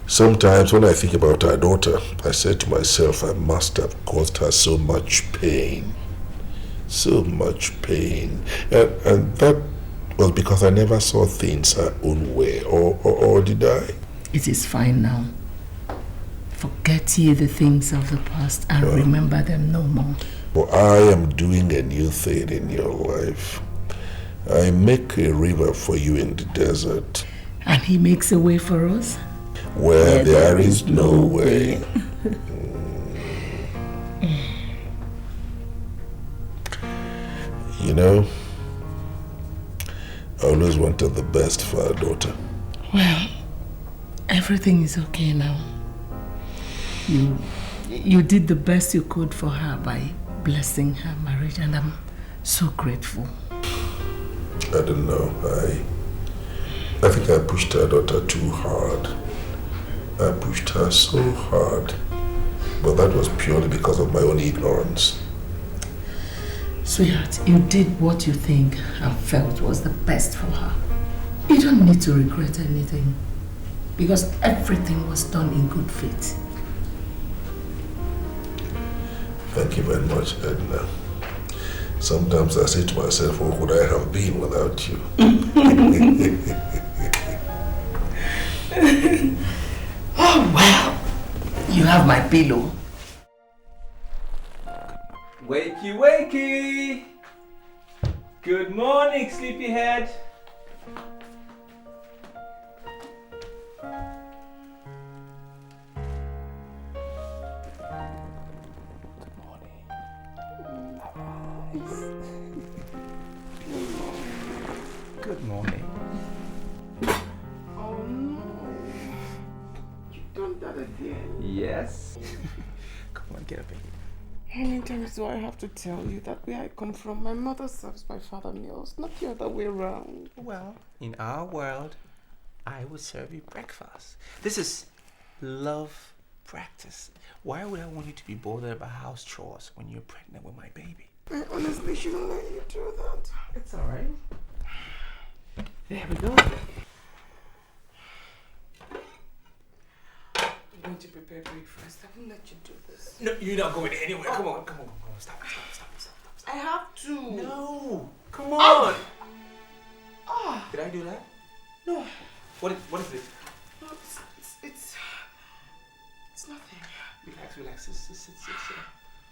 Sometimes when I think about our daughter, I say to myself, I must have caused her so much pain. So much pain. And that was because I never saw things her own way, or did I? It is fine now. Forget ye the things of the past and remember them no more. Well, I am doing a new thing in your life. I make a river for you in the desert. And he makes a way for us? Where there is no way. I always wanted the best for our daughter. Well, everything is okay now. You did the best you could for her by blessing her marriage, and I'm so grateful. I don't know. I think I pushed our daughter too hard. I pushed her so hard. But that was purely because of my own ignorance. Sweetheart, you did what you think and felt was the best for her. You don't need to regret anything, because everything was done in good faith. Thank you very much, Edna. Sometimes I say to myself, what would I have been without you? Oh, well, you have my pillow. Wakey, wakey! Good morning, sleepyhead. Good morning. Oh no. You've done that again. Yes. Come on, get up in here. How many times do I have to tell you that where I come from, my mother serves my father meals, not the other way around? Well, in our world, I would serve you breakfast. This is love practice. Why would I want you to be bothered about house chores when you're pregnant with my baby? I honestly shouldn't let you do that. It's alright. There we go. I'm going to prepare breakfast. I won't let you do this. No, you're not going anywhere. Come on. Stop. I have to. No. Come on. Ah. Did I do that? No. What is it? No, it's nothing. Relax. Sit.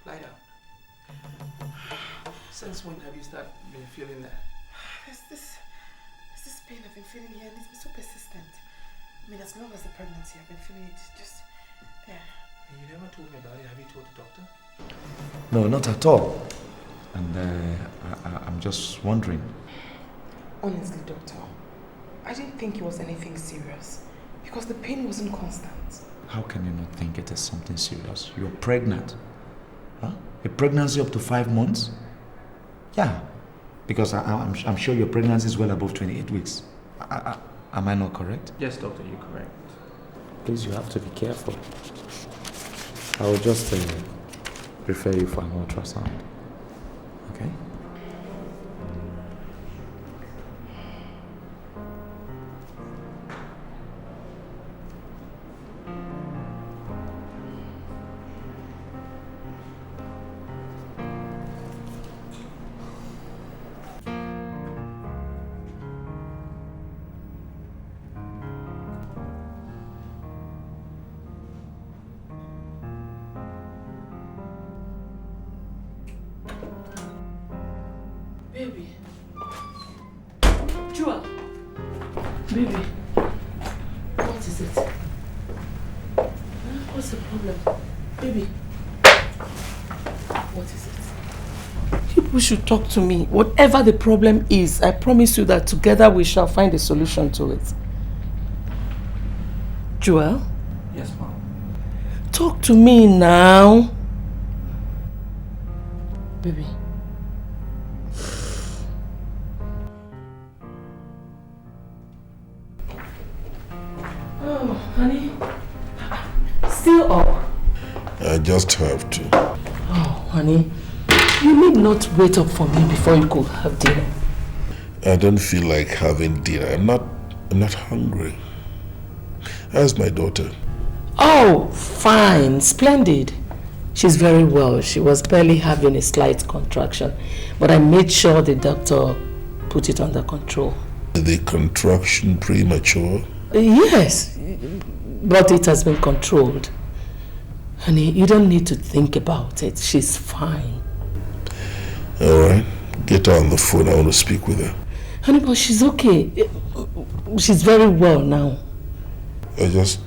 Lie down. Since when have you been feeling that? There's this pain I've been feeling here, and it's been so persistent. I mean, as long as the pregnancy, I've been feeling it just there. And you never told me about it. Have you told the doctor? No, not at all. And I'm just wondering. Honestly, doctor, I didn't think it was anything serious because the pain wasn't constant. How can you not think it is something serious? You're pregnant. Huh? A pregnancy up to 5 months? Yeah. Because I'm sure your pregnancy is well above 28 weeks. Am I not correct? Yes, doctor, you're correct. Please, you have to be careful. I will just refer you for an ultrasound. Okay? Baby. Jewel. Baby. What is it? What's the problem? Baby. What is it? People should talk to me. Whatever the problem is, I promise you that together we shall find a solution to it. Jewel? Yes, Mom. Talk to me now. Baby. Oh, honey. Still up? I just have to. Oh, honey. You need not wait up for me before you could have dinner. I don't feel like having dinner. I'm not hungry. How's my daughter? Oh, fine. Splendid. She's very well. She was barely having a slight contraction. But I made sure the doctor put it under control. Is the contraction premature? Yes, but it has been controlled. Honey, you don't need to think about it. She's fine. All right. Get her on the phone. I want to speak with her. Honey, but she's okay. She's very well now. I just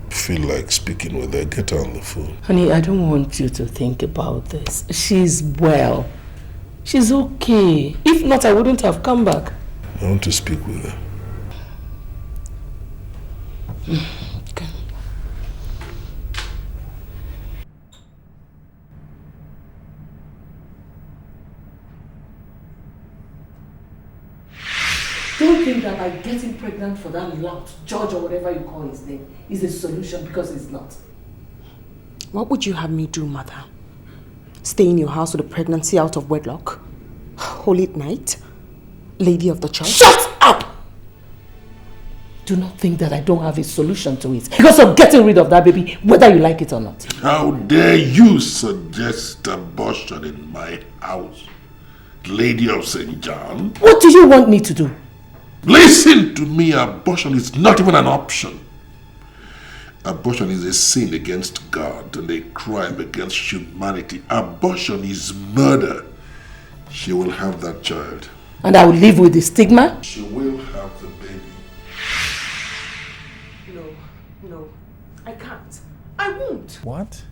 feel like speaking with her. Get her on the phone. Honey, I don't want you to think about this. She's well. She's okay. If not, I wouldn't have come back. I want to speak with her. Okay. Don't think that by getting pregnant for that lout George or whatever you call his name is a solution, because it's not. What would you have me do, mother? Stay in your house with a pregnancy out of wedlock? Holy night? Lady of the church? Shut up! do not think that I don't have a solution to it. Because of getting rid of that baby, whether you like it or not. How dare you suggest abortion in my house, Lady of St. John? What do you want me to do? Listen to me, abortion is not even an option. Abortion is a sin against God and a crime against humanity. Abortion is murder. She will have that child. And I will live with the stigma? She will have the baby. No, I can't. I won't. What?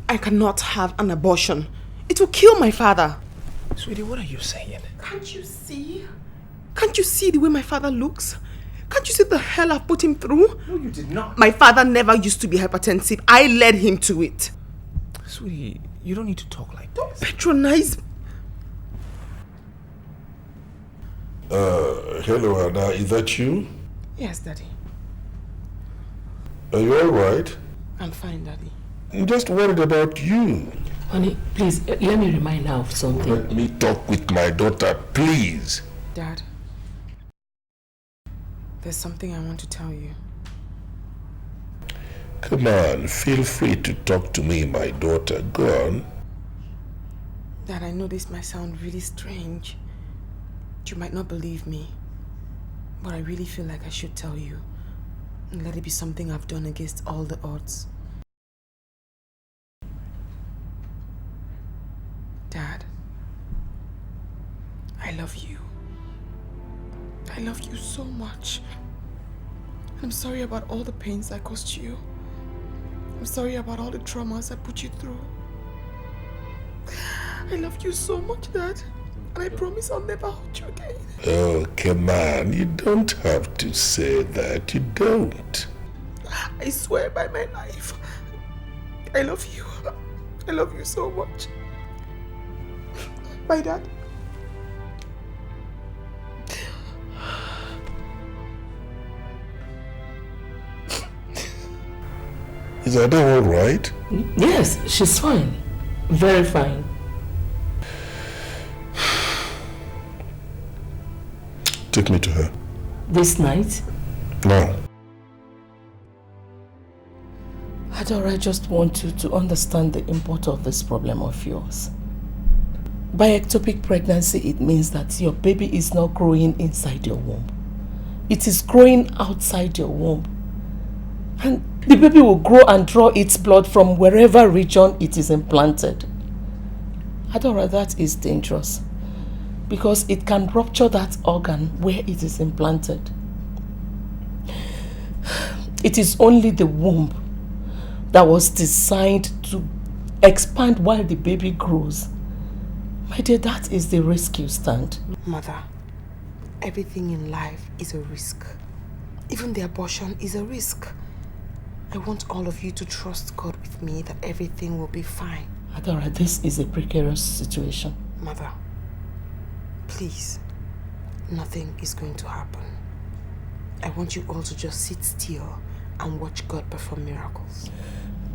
I cannot have an abortion. It will kill my father. Sweetie, what are you saying? Can't you see? Can't you see the way my father looks? Can't you see the hell I've put him through? No, you did not. My father never used to be hypertensive. I led him to it. Sweetie, you don't need to talk like this. Don't patronize. Hello, Ada. Is that you? Yes, Daddy. Are you alright? I'm fine, Daddy. I'm just worried about you. Honey, please, let me remind her of something. Let me talk with my daughter, please. Dad, there's something I want to tell you. Come on, feel free to talk to me, my daughter. Go on. Dad, I know this might sound really strange. You might not believe me, but I really feel like I should tell you. And let it be something I've done against all the odds. Dad, I love you. I love you so much. I'm sorry about all the pains I caused you. I'm sorry about all the traumas I put you through. I love you so much, Dad. And I promise I'll never hurt you again. Oh, come on. You don't have to say that. You don't. I swear by my life. I love you. I love you so much. Bye, Dad. Is Ada all right? Yes, she's fine. Very fine. Take me to her. This night? No. Adora, I just want you to understand the import of this problem of yours. By ectopic pregnancy, it means that your baby is not growing inside your womb. It is growing outside your womb. And the baby will grow and draw its blood from wherever region it is implanted. Adora, that is dangerous, because it can rupture that organ where it is implanted. It is only the womb that was designed to expand while the baby grows. My dear, that is the risk you stand. Mother, everything in life is a risk. Even the abortion is a risk. I want all of you to trust God with me that everything will be fine. Adora, this is a precarious situation. Mother, please, nothing is going to happen. I want you all to just sit still and watch God perform miracles.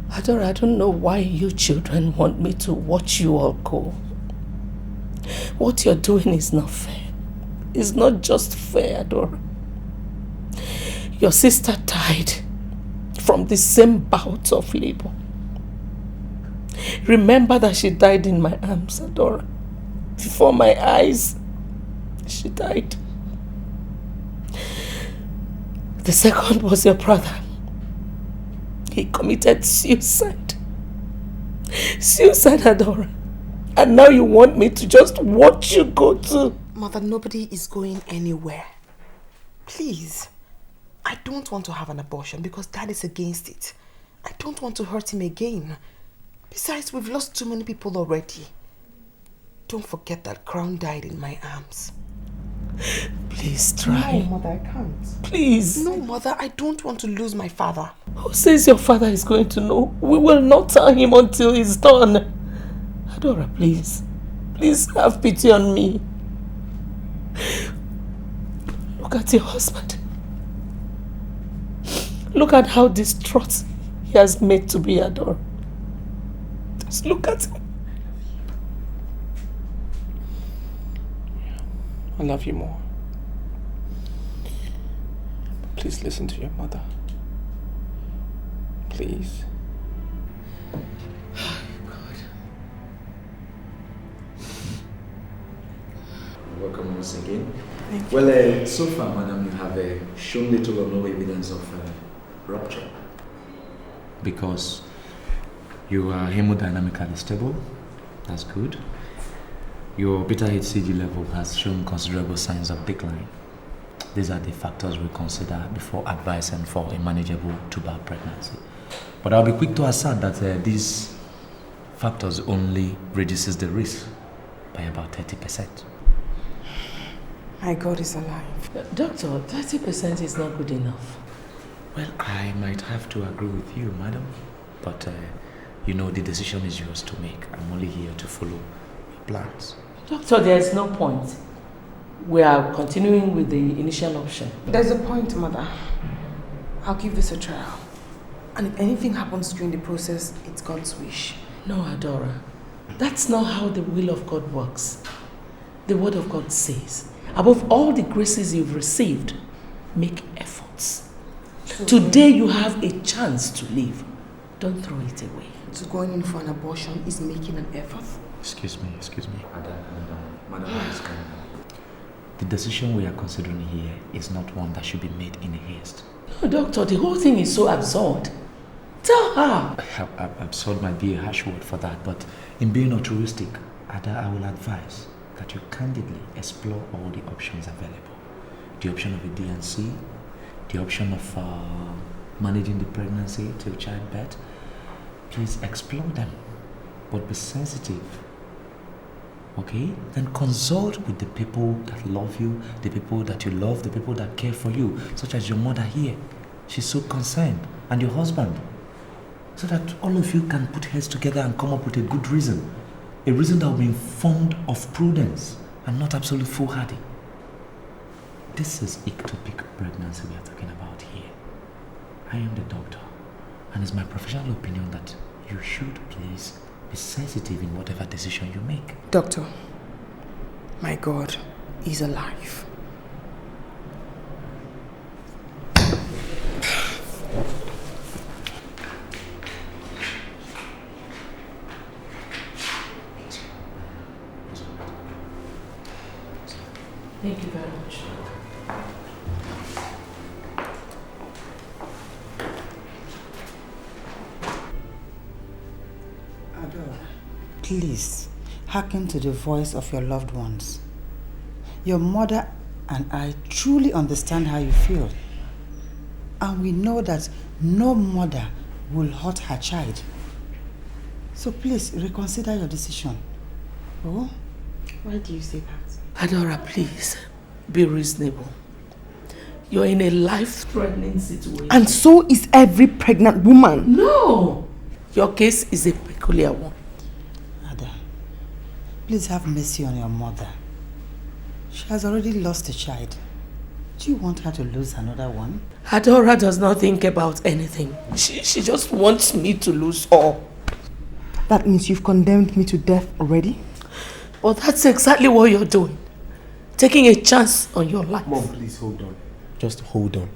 Adora, I don't know why you children want me to watch you all go. What you're doing is not fair. It's not just fair, Adora. Your sister died from the same bout of labor. Remember that she died in my arms, Adora. Before my eyes, she died. The second was your brother. He committed suicide. Suicide, Adora. And now you want me to just watch you go too. Mother, nobody is going anywhere. Please. I don't want to have an abortion because Dad is against it. I don't want to hurt him again. Besides, we've lost too many people already. Don't forget that Crown died in my arms. Please try. No, Mother, I can't. Please. No, Mother, I don't want to lose my father. Who says your father is going to know? We will not tell him until he's done. Adora, please. Please have pity on me. Look at your husband. Look at how distraught he has made to be, Adora. Just look at him. I love you more. Please listen to your mother. Please. Welcome once again. Thank you. Well, so far, madam, you have shown little or no evidence of rupture. Because you are hemodynamically stable. That's good. Your beta HCG level has shown considerable signs of decline. These are the factors we consider before advising for a manageable tubal pregnancy. But I'll be quick to assert that these factors only reduces the risk by about 30%. My God is alive. Doctor, 30% is not good enough. Well, I might have to agree with you, madam. But, you know, the decision is yours to make. I'm only here to follow your plans. Doctor, there is no point. We are continuing with the initial option. There's a point, Mother. I'll give this a trial. And if anything happens during the process, it's God's wish. No, Adora. That's not how the will of God works. The word of God says, above all the graces you've received, make efforts. So today you have a chance to live. Don't throw it away. So going in for an abortion is making an effort? Excuse me. Madam, the decision we are considering here is not one that should be made in a haste. No, doctor, the whole thing is so absurd. Tell her. Absurd might be a harsh word for that, but in being altruistic, Ada, I will advise that you candidly explore all the options available. The option of a D&C, the option of managing the pregnancy till childbirth. Please explore them, but be sensitive. Okay? Then consult with the people that love you, the people that you love, the people that care for you, such as your mother here. She's so concerned, and your husband. So that all of you can put heads together and come up with a good reason. A reason that will be informed of prudence and not absolute foolhardy. This is ectopic pregnancy we are talking about here. I am the doctor, and it's my professional opinion that you should please be sensitive in whatever decision you make. Doctor, my God is alive. Thank you very much. Please, hearken to the voice of your loved ones. Your mother and I truly understand how you feel. And we know that no mother will hurt her child. So please, reconsider your decision. Oh? Why do you say that? Adora, please, be reasonable. You're in a life-threatening situation. And so is every pregnant woman. No! Your case is a peculiar one. Please have mercy on your mother. She has already lost a child. Do you want her to lose another one? Adora does not think about anything. She just wants me to lose all. That means you've condemned me to death already? But that's exactly what you're doing. Taking a chance on your life. Mom, please hold on. Just hold on.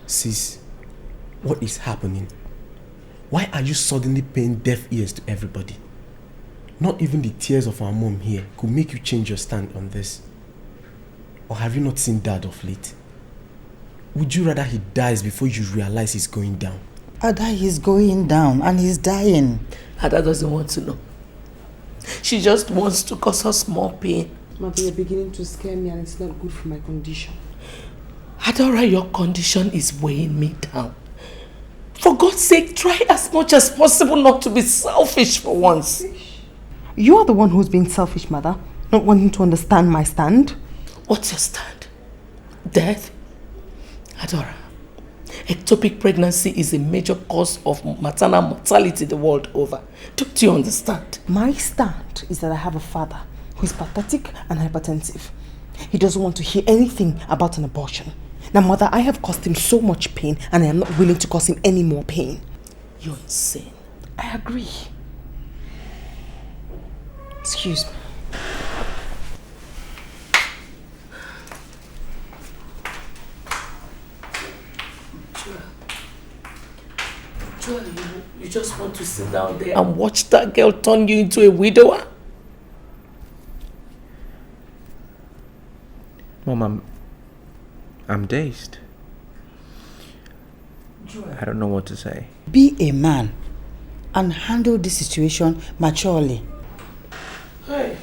Sis, what is happening? Why are you suddenly paying deaf ears to everybody? Not even the tears of our mom here could make you change your stand on this. Or have you not seen Dad of late? Would you rather he dies before you realize he's going down? Ada, he's going down and he's dying. Ada doesn't want to know. She just wants to cause us more pain. Mother, you're beginning to scare me and it's not good for my condition. Adora, your condition is weighing me down. For God's sake, try as much as possible not to be selfish for once. You're the one who's being selfish, Mother, not wanting to understand my stand. What's your stand? Death? Adora, ectopic pregnancy is a major cause of maternal mortality the world over. Don't you understand? My stand is that I have a father who is pathetic and hypertensive. He doesn't want to hear anything about an abortion. Now, Mother, I have caused him so much pain and I am not willing to cause him any more pain. You're insane. I agree. Excuse me. Joy, you just want to sit down there and watch that girl turn you into a widower? Mom, I'm dazed. Joy. I don't know what to say. Be a man and handle this situation maturely. Hey.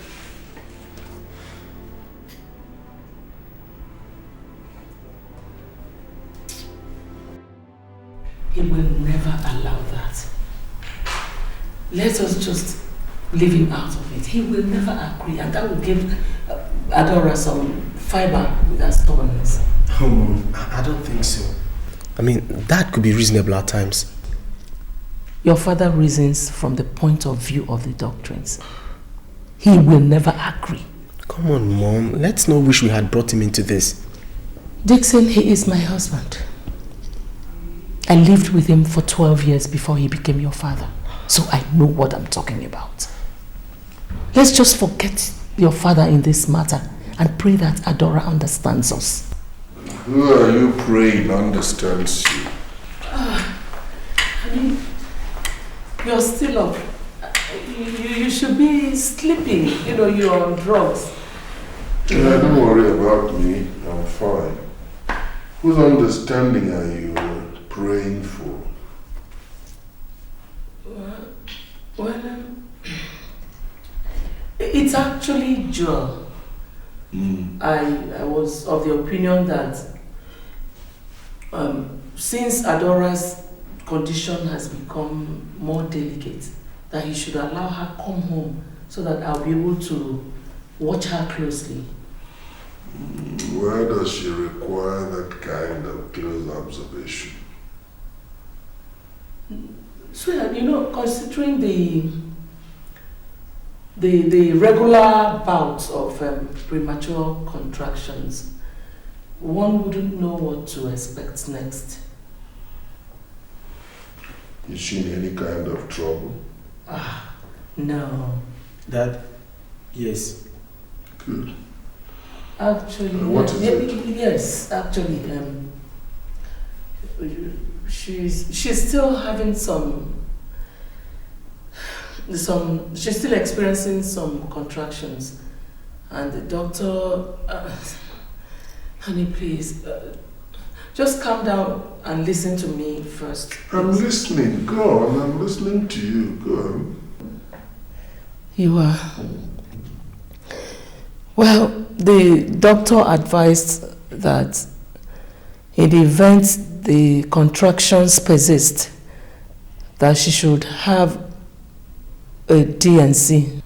He will never allow that. Let us just leave him out of it. He will never agree, and that will give Adora some fiber with her stubbornness. Oh, Mom, I don't think so. I mean, that could be reasonable at times. Your father reasons from the point of view of the doctrines. He will never agree. Come on, Mom. Let's not wish we had brought him into this. Dixon, he is my husband. I lived with him for 12 years before he became your father. So I know what I'm talking about. Let's just forget your father in this matter and pray that Adora understands us. Who are you praying understands you? I mean, you're still up. You should be sleeping. You know, you're on drugs. Yeah, don't worry about me. I'm fine. Whose understanding are you praying for? Well, it's actually Joel. I was of the opinion that since Adora's condition has become more delicate, that he should allow her come home so that I'll be able to watch her closely. Why does she require that kind of close observation? So, you know, considering the regular bouts of premature contractions, one wouldn't know what to expect next. Is she in any kind of trouble? No. Dad? Yes. Good. Actually, what is it? Yes, actually, she's still having she's still experiencing some contractions, and the doctor, honey, please, just calm down and listen to me first. I'm listening. Go on. I'm listening to you. Go on. You are. Well, the doctor advised that in the event the contractions persist, that she should have a DNC.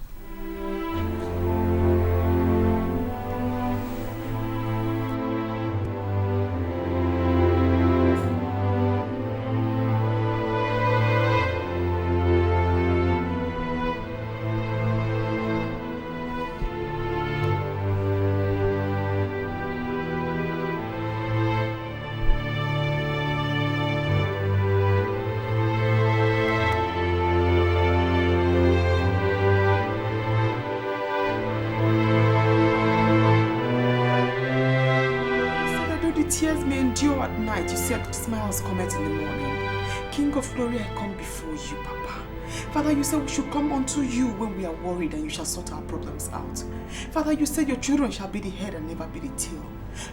Father, you said we should come unto you when we are worried and you shall sort our problems out. Father, you said your children shall be the head and never be the tail.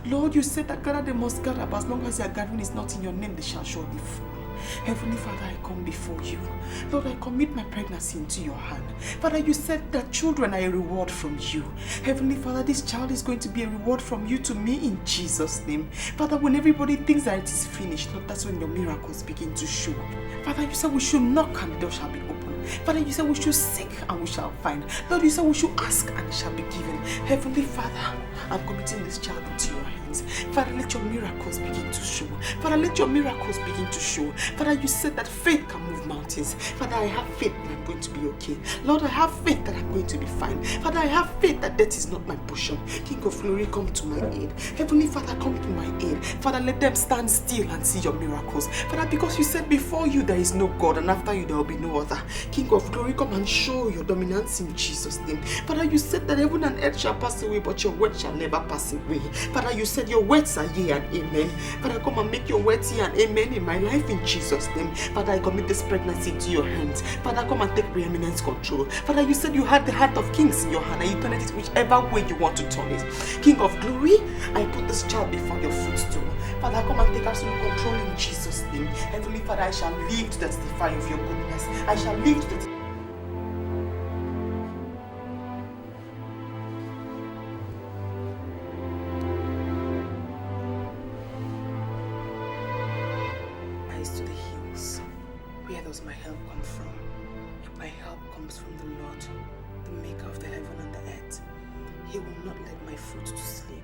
Lord, you said that gather they must gather, but as long as their gathering is not in your name, they shall surely fall. Heavenly Father, I come before you. Lord, I commit my pregnancy into your hand. Father, you said that children are a reward from you. Heavenly Father, this child is going to be a reward from you to me in Jesus' name. Father, when everybody thinks that it is finished, Lord, that's when your miracles begin to show up. Father, you said we should knock and the door shall be open. Father, you said we should seek and we shall find. Lord, you said we should ask and it shall be given. Heavenly Father, I'm committing this child into your hands. Father, let your miracles begin to show. Father, let your miracles begin to show. Father, you said that faith can move mountains. Father, I have faith in going to be okay. Lord, I have faith that I'm going to be fine. Father, I have faith that death is not my portion. King of glory, come to my aid. Heavenly Father, come to my aid. Father, let them stand still and see your miracles. Father, because you said before you there is no God and after you there will be no other. King of glory, come and show your dominance in Jesus' name. Father, you said that heaven and earth shall pass away, but your word shall never pass away. Father, you said your words are yea and amen. Father, come and make your words yea and amen in my life in Jesus' name. Father, I commit this pregnancy into your hands. Father, come and take preeminent control. Father, you said you had the heart of kings in your hand and you turn it whichever way you want to turn it. King of glory, I put this child before your footstool. Father, come and take absolute control in Jesus' name. Heavenly Father, I shall live to testify of your goodness. I shall live to testify. Eyes to the hills. Where does my help come from? My help comes from the Lord, the maker of the heaven and the earth. He will not let my foot to sleep.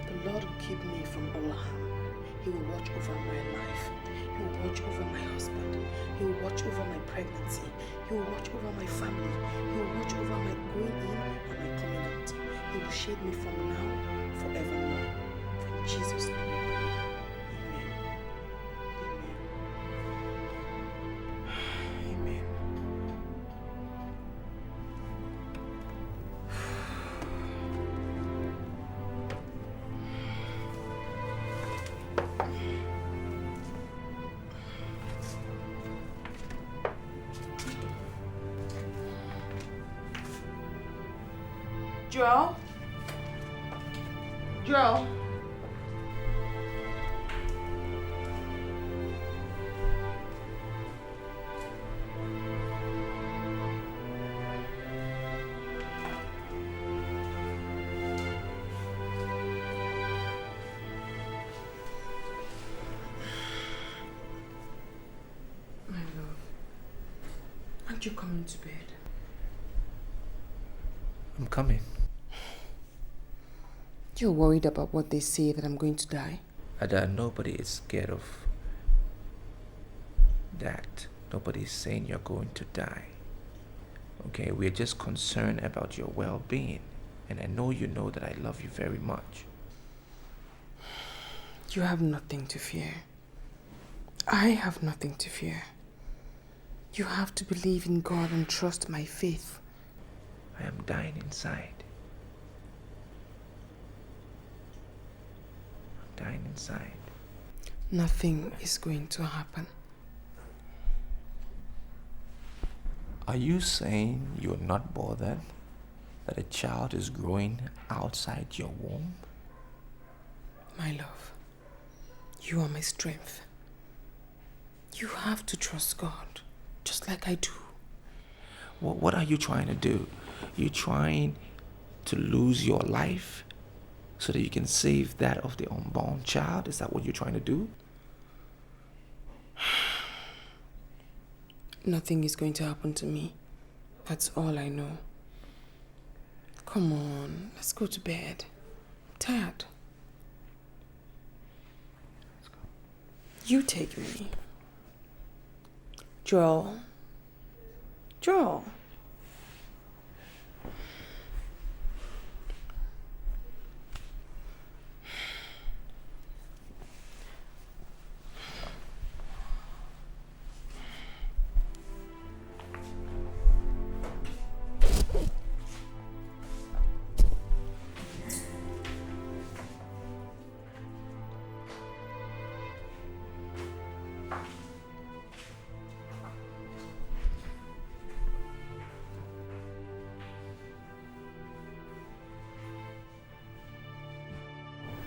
The Lord will keep me from all harm. He will watch over my life. He will watch over my husband. He will watch over my pregnancy. He will watch over my family. He will watch over my going in and my coming out. He will shade me from now, forevermore. In Jesus' name. Joel? Joel? My love, aren't you coming to bed? I'm coming. You're worried about what they say, that I'm going to die? Ada, nobody is scared of that. Nobody's saying you're going to die. Okay, we're just concerned about your well-being. And I know you know that I love you very much. You have nothing to fear. I have nothing to fear. You have to believe in God and trust my faith. I am dying inside. I'm dying inside. Nothing is going to happen. Are you saying you're not bothered that a child is growing outside your womb? My love, you are my strength. You have to trust God, just like I do. What are you trying to do? You're trying to lose your life so that you can save that of the unborn child? Is that what you're trying to do? Nothing is going to happen to me. That's all I know. Come on, let's go to bed. I'm tired. Let's go. You take me. Joel. Joel.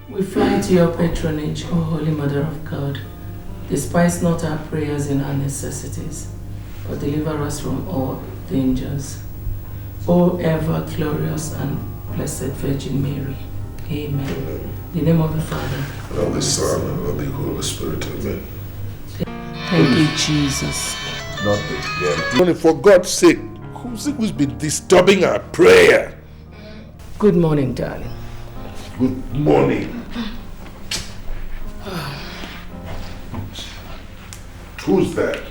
We fly to your patronage, O Holy Mother of God. Despise not our prayers and our necessities, but deliver us from all dangers. O ever glorious and blessed Virgin Mary. Amen. Amen. In the name of the Father, and of the Son, and of the Holy Spirit. Amen. Thank you, Jesus. Nothing. For God's sake, who's been disturbing our prayer? Good morning, darling. Good morning. Who's that?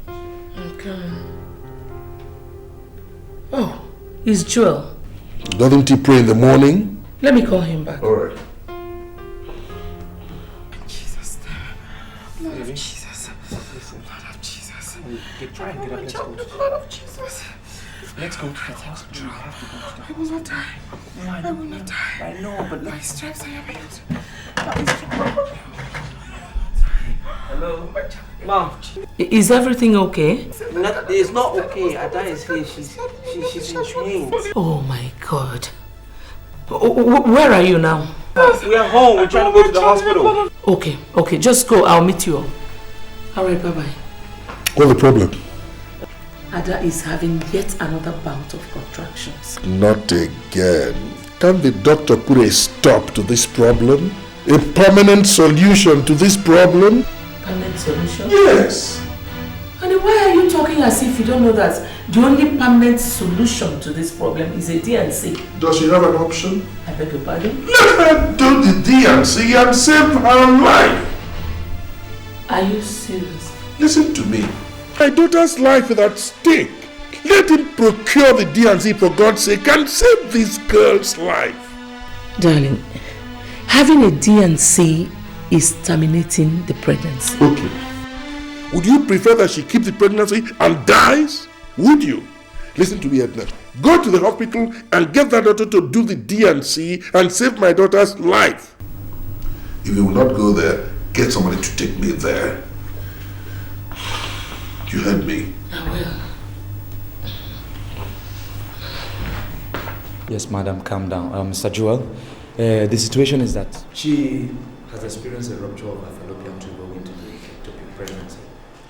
I'm coming. Oh, it's Joel. Doesn't he pray in the morning? Let me call him back. All right. Jesus. Blood of Jesus. Blood of Jesus. Try and get up. Let's go. Blood of Jesus. Let's go to the hospital. I will not die. I will not die. I know, but by stripes I am healed. Hello? Mom. Is everything okay? It's not okay. Ada is here. She's in chains. Oh my God. Where are you now? We are home. We're trying to go to the hospital. Okay. Just go. I'll meet you all. All right, bye-bye. What's the problem? Ada is having yet another bout of contractions. Not again. Can the doctor put a stop to this problem? A permanent solution to this problem? Permanent solution? Yes. And why are you talking as if you don't know that the only permanent solution to this problem is a D&C? Does she have an option? I beg your pardon? Let her do the D&C and save her life. Are you serious? Listen to me. My daughter's life is at stake. Let him procure the D&C for God's sake and save this girl's life. Darling, having a D&C is terminating the pregnancy. Okay. Would you prefer that she keeps the pregnancy and dies? Would you? Listen to me, Edna. Go to the hospital and get that doctor to do the D&C and save my daughter's life. If you will not go there, get somebody to take me there. You heard me. I will. Yes, madam, calm down. Mr. Joel, the situation is that she has experienced a rupture of her fallopian tube owing to the ectopic pregnancy.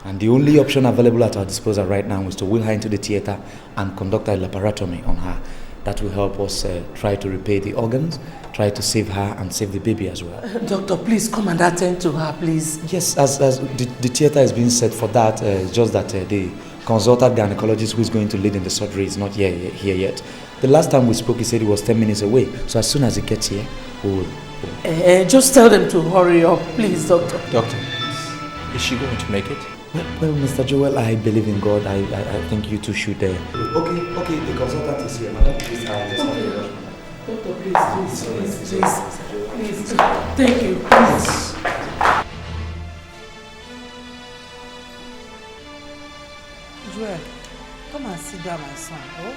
And the only option available at our disposal right now is to wheel her into the theater and conduct a laparotomy on her. That will help us try to repair the organs, try to save her and save the baby as well. Doctor, please come and attend to her, please. Yes, as the theater is being set for that, it's just that the consultant gynecologist who is going to lead in the surgery is not here yet. The last time we spoke, he said he was 10 minutes away. So as soon as he gets here, we will... just tell them to hurry up, please, doctor. Doctor, is she going to make it? Well, Mr. Joel, I believe in God. I think you two should... Okay, the consultant is here. Madam, please, Doctor, please. Thank you, please. Joel, come and sit down, my son. Oh?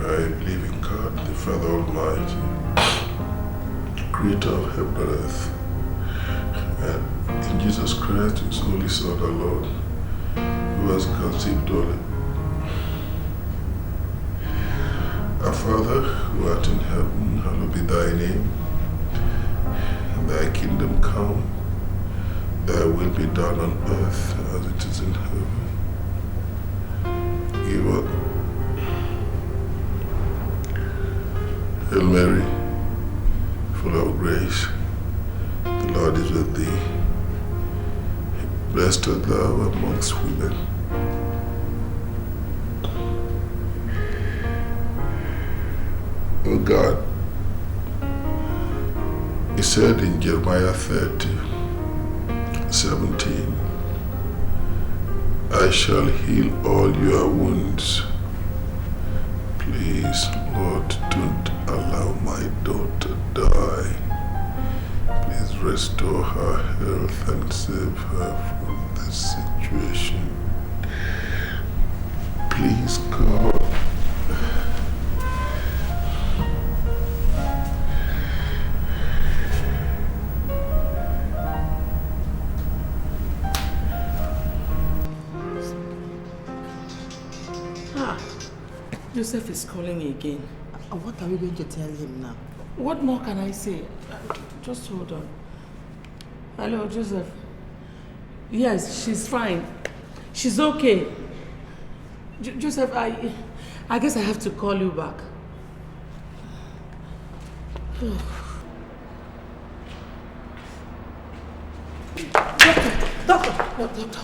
I believe in God, the Father Almighty, creator of heaven and earth, and in Jesus Christ, his only Son, our Lord, who has conceived all. Our Father, who art in heaven, hallowed be thy name. Thy kingdom come, thy will be done on earth as it is in heaven. Give us. Hail Mary, full of grace, the Lord is with thee. Blessed art thou amongst women. O God, he said in Jeremiah 30:17, I shall heal all your wounds. Please, Lord, don't allow my daughter die. Please restore her health and save her from this situation. Please, God. Joseph is calling again. What are we going to tell him now? What more can I say? Just hold on. Hello, Joseph. Yes, she's fine. She's okay. Joseph, I guess I have to call you back. Doctor,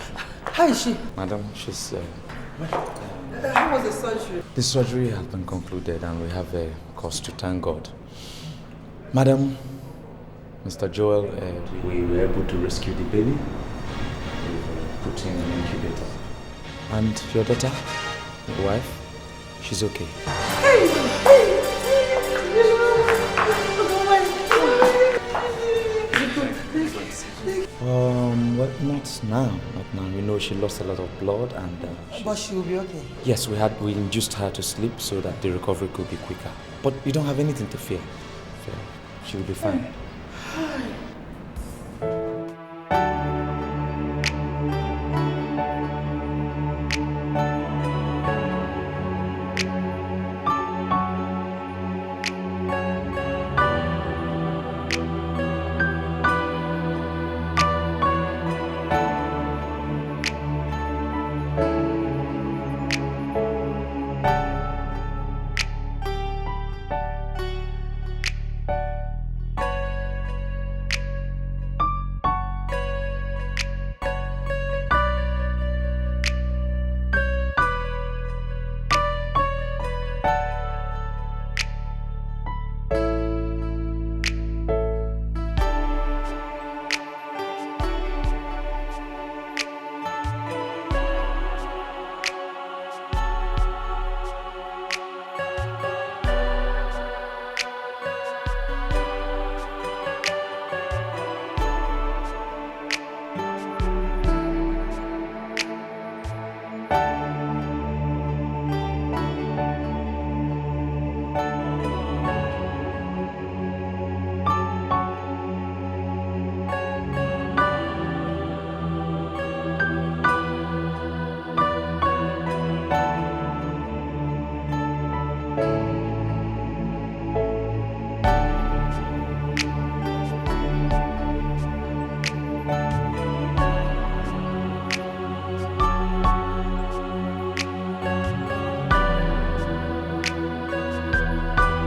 how is she? Madam, she's... How was the surgery? The surgery has been concluded and we have a cause to thank God. Madam, Mr. Joel, we were able to rescue the baby. We put him in an incubator. And your daughter, your wife, she's okay. Well, not now. We know she lost a lot of blood and... but she will be okay. Yes, we induced her to sleep so that the recovery could be quicker. But you don't have anything to fear. She will be fine.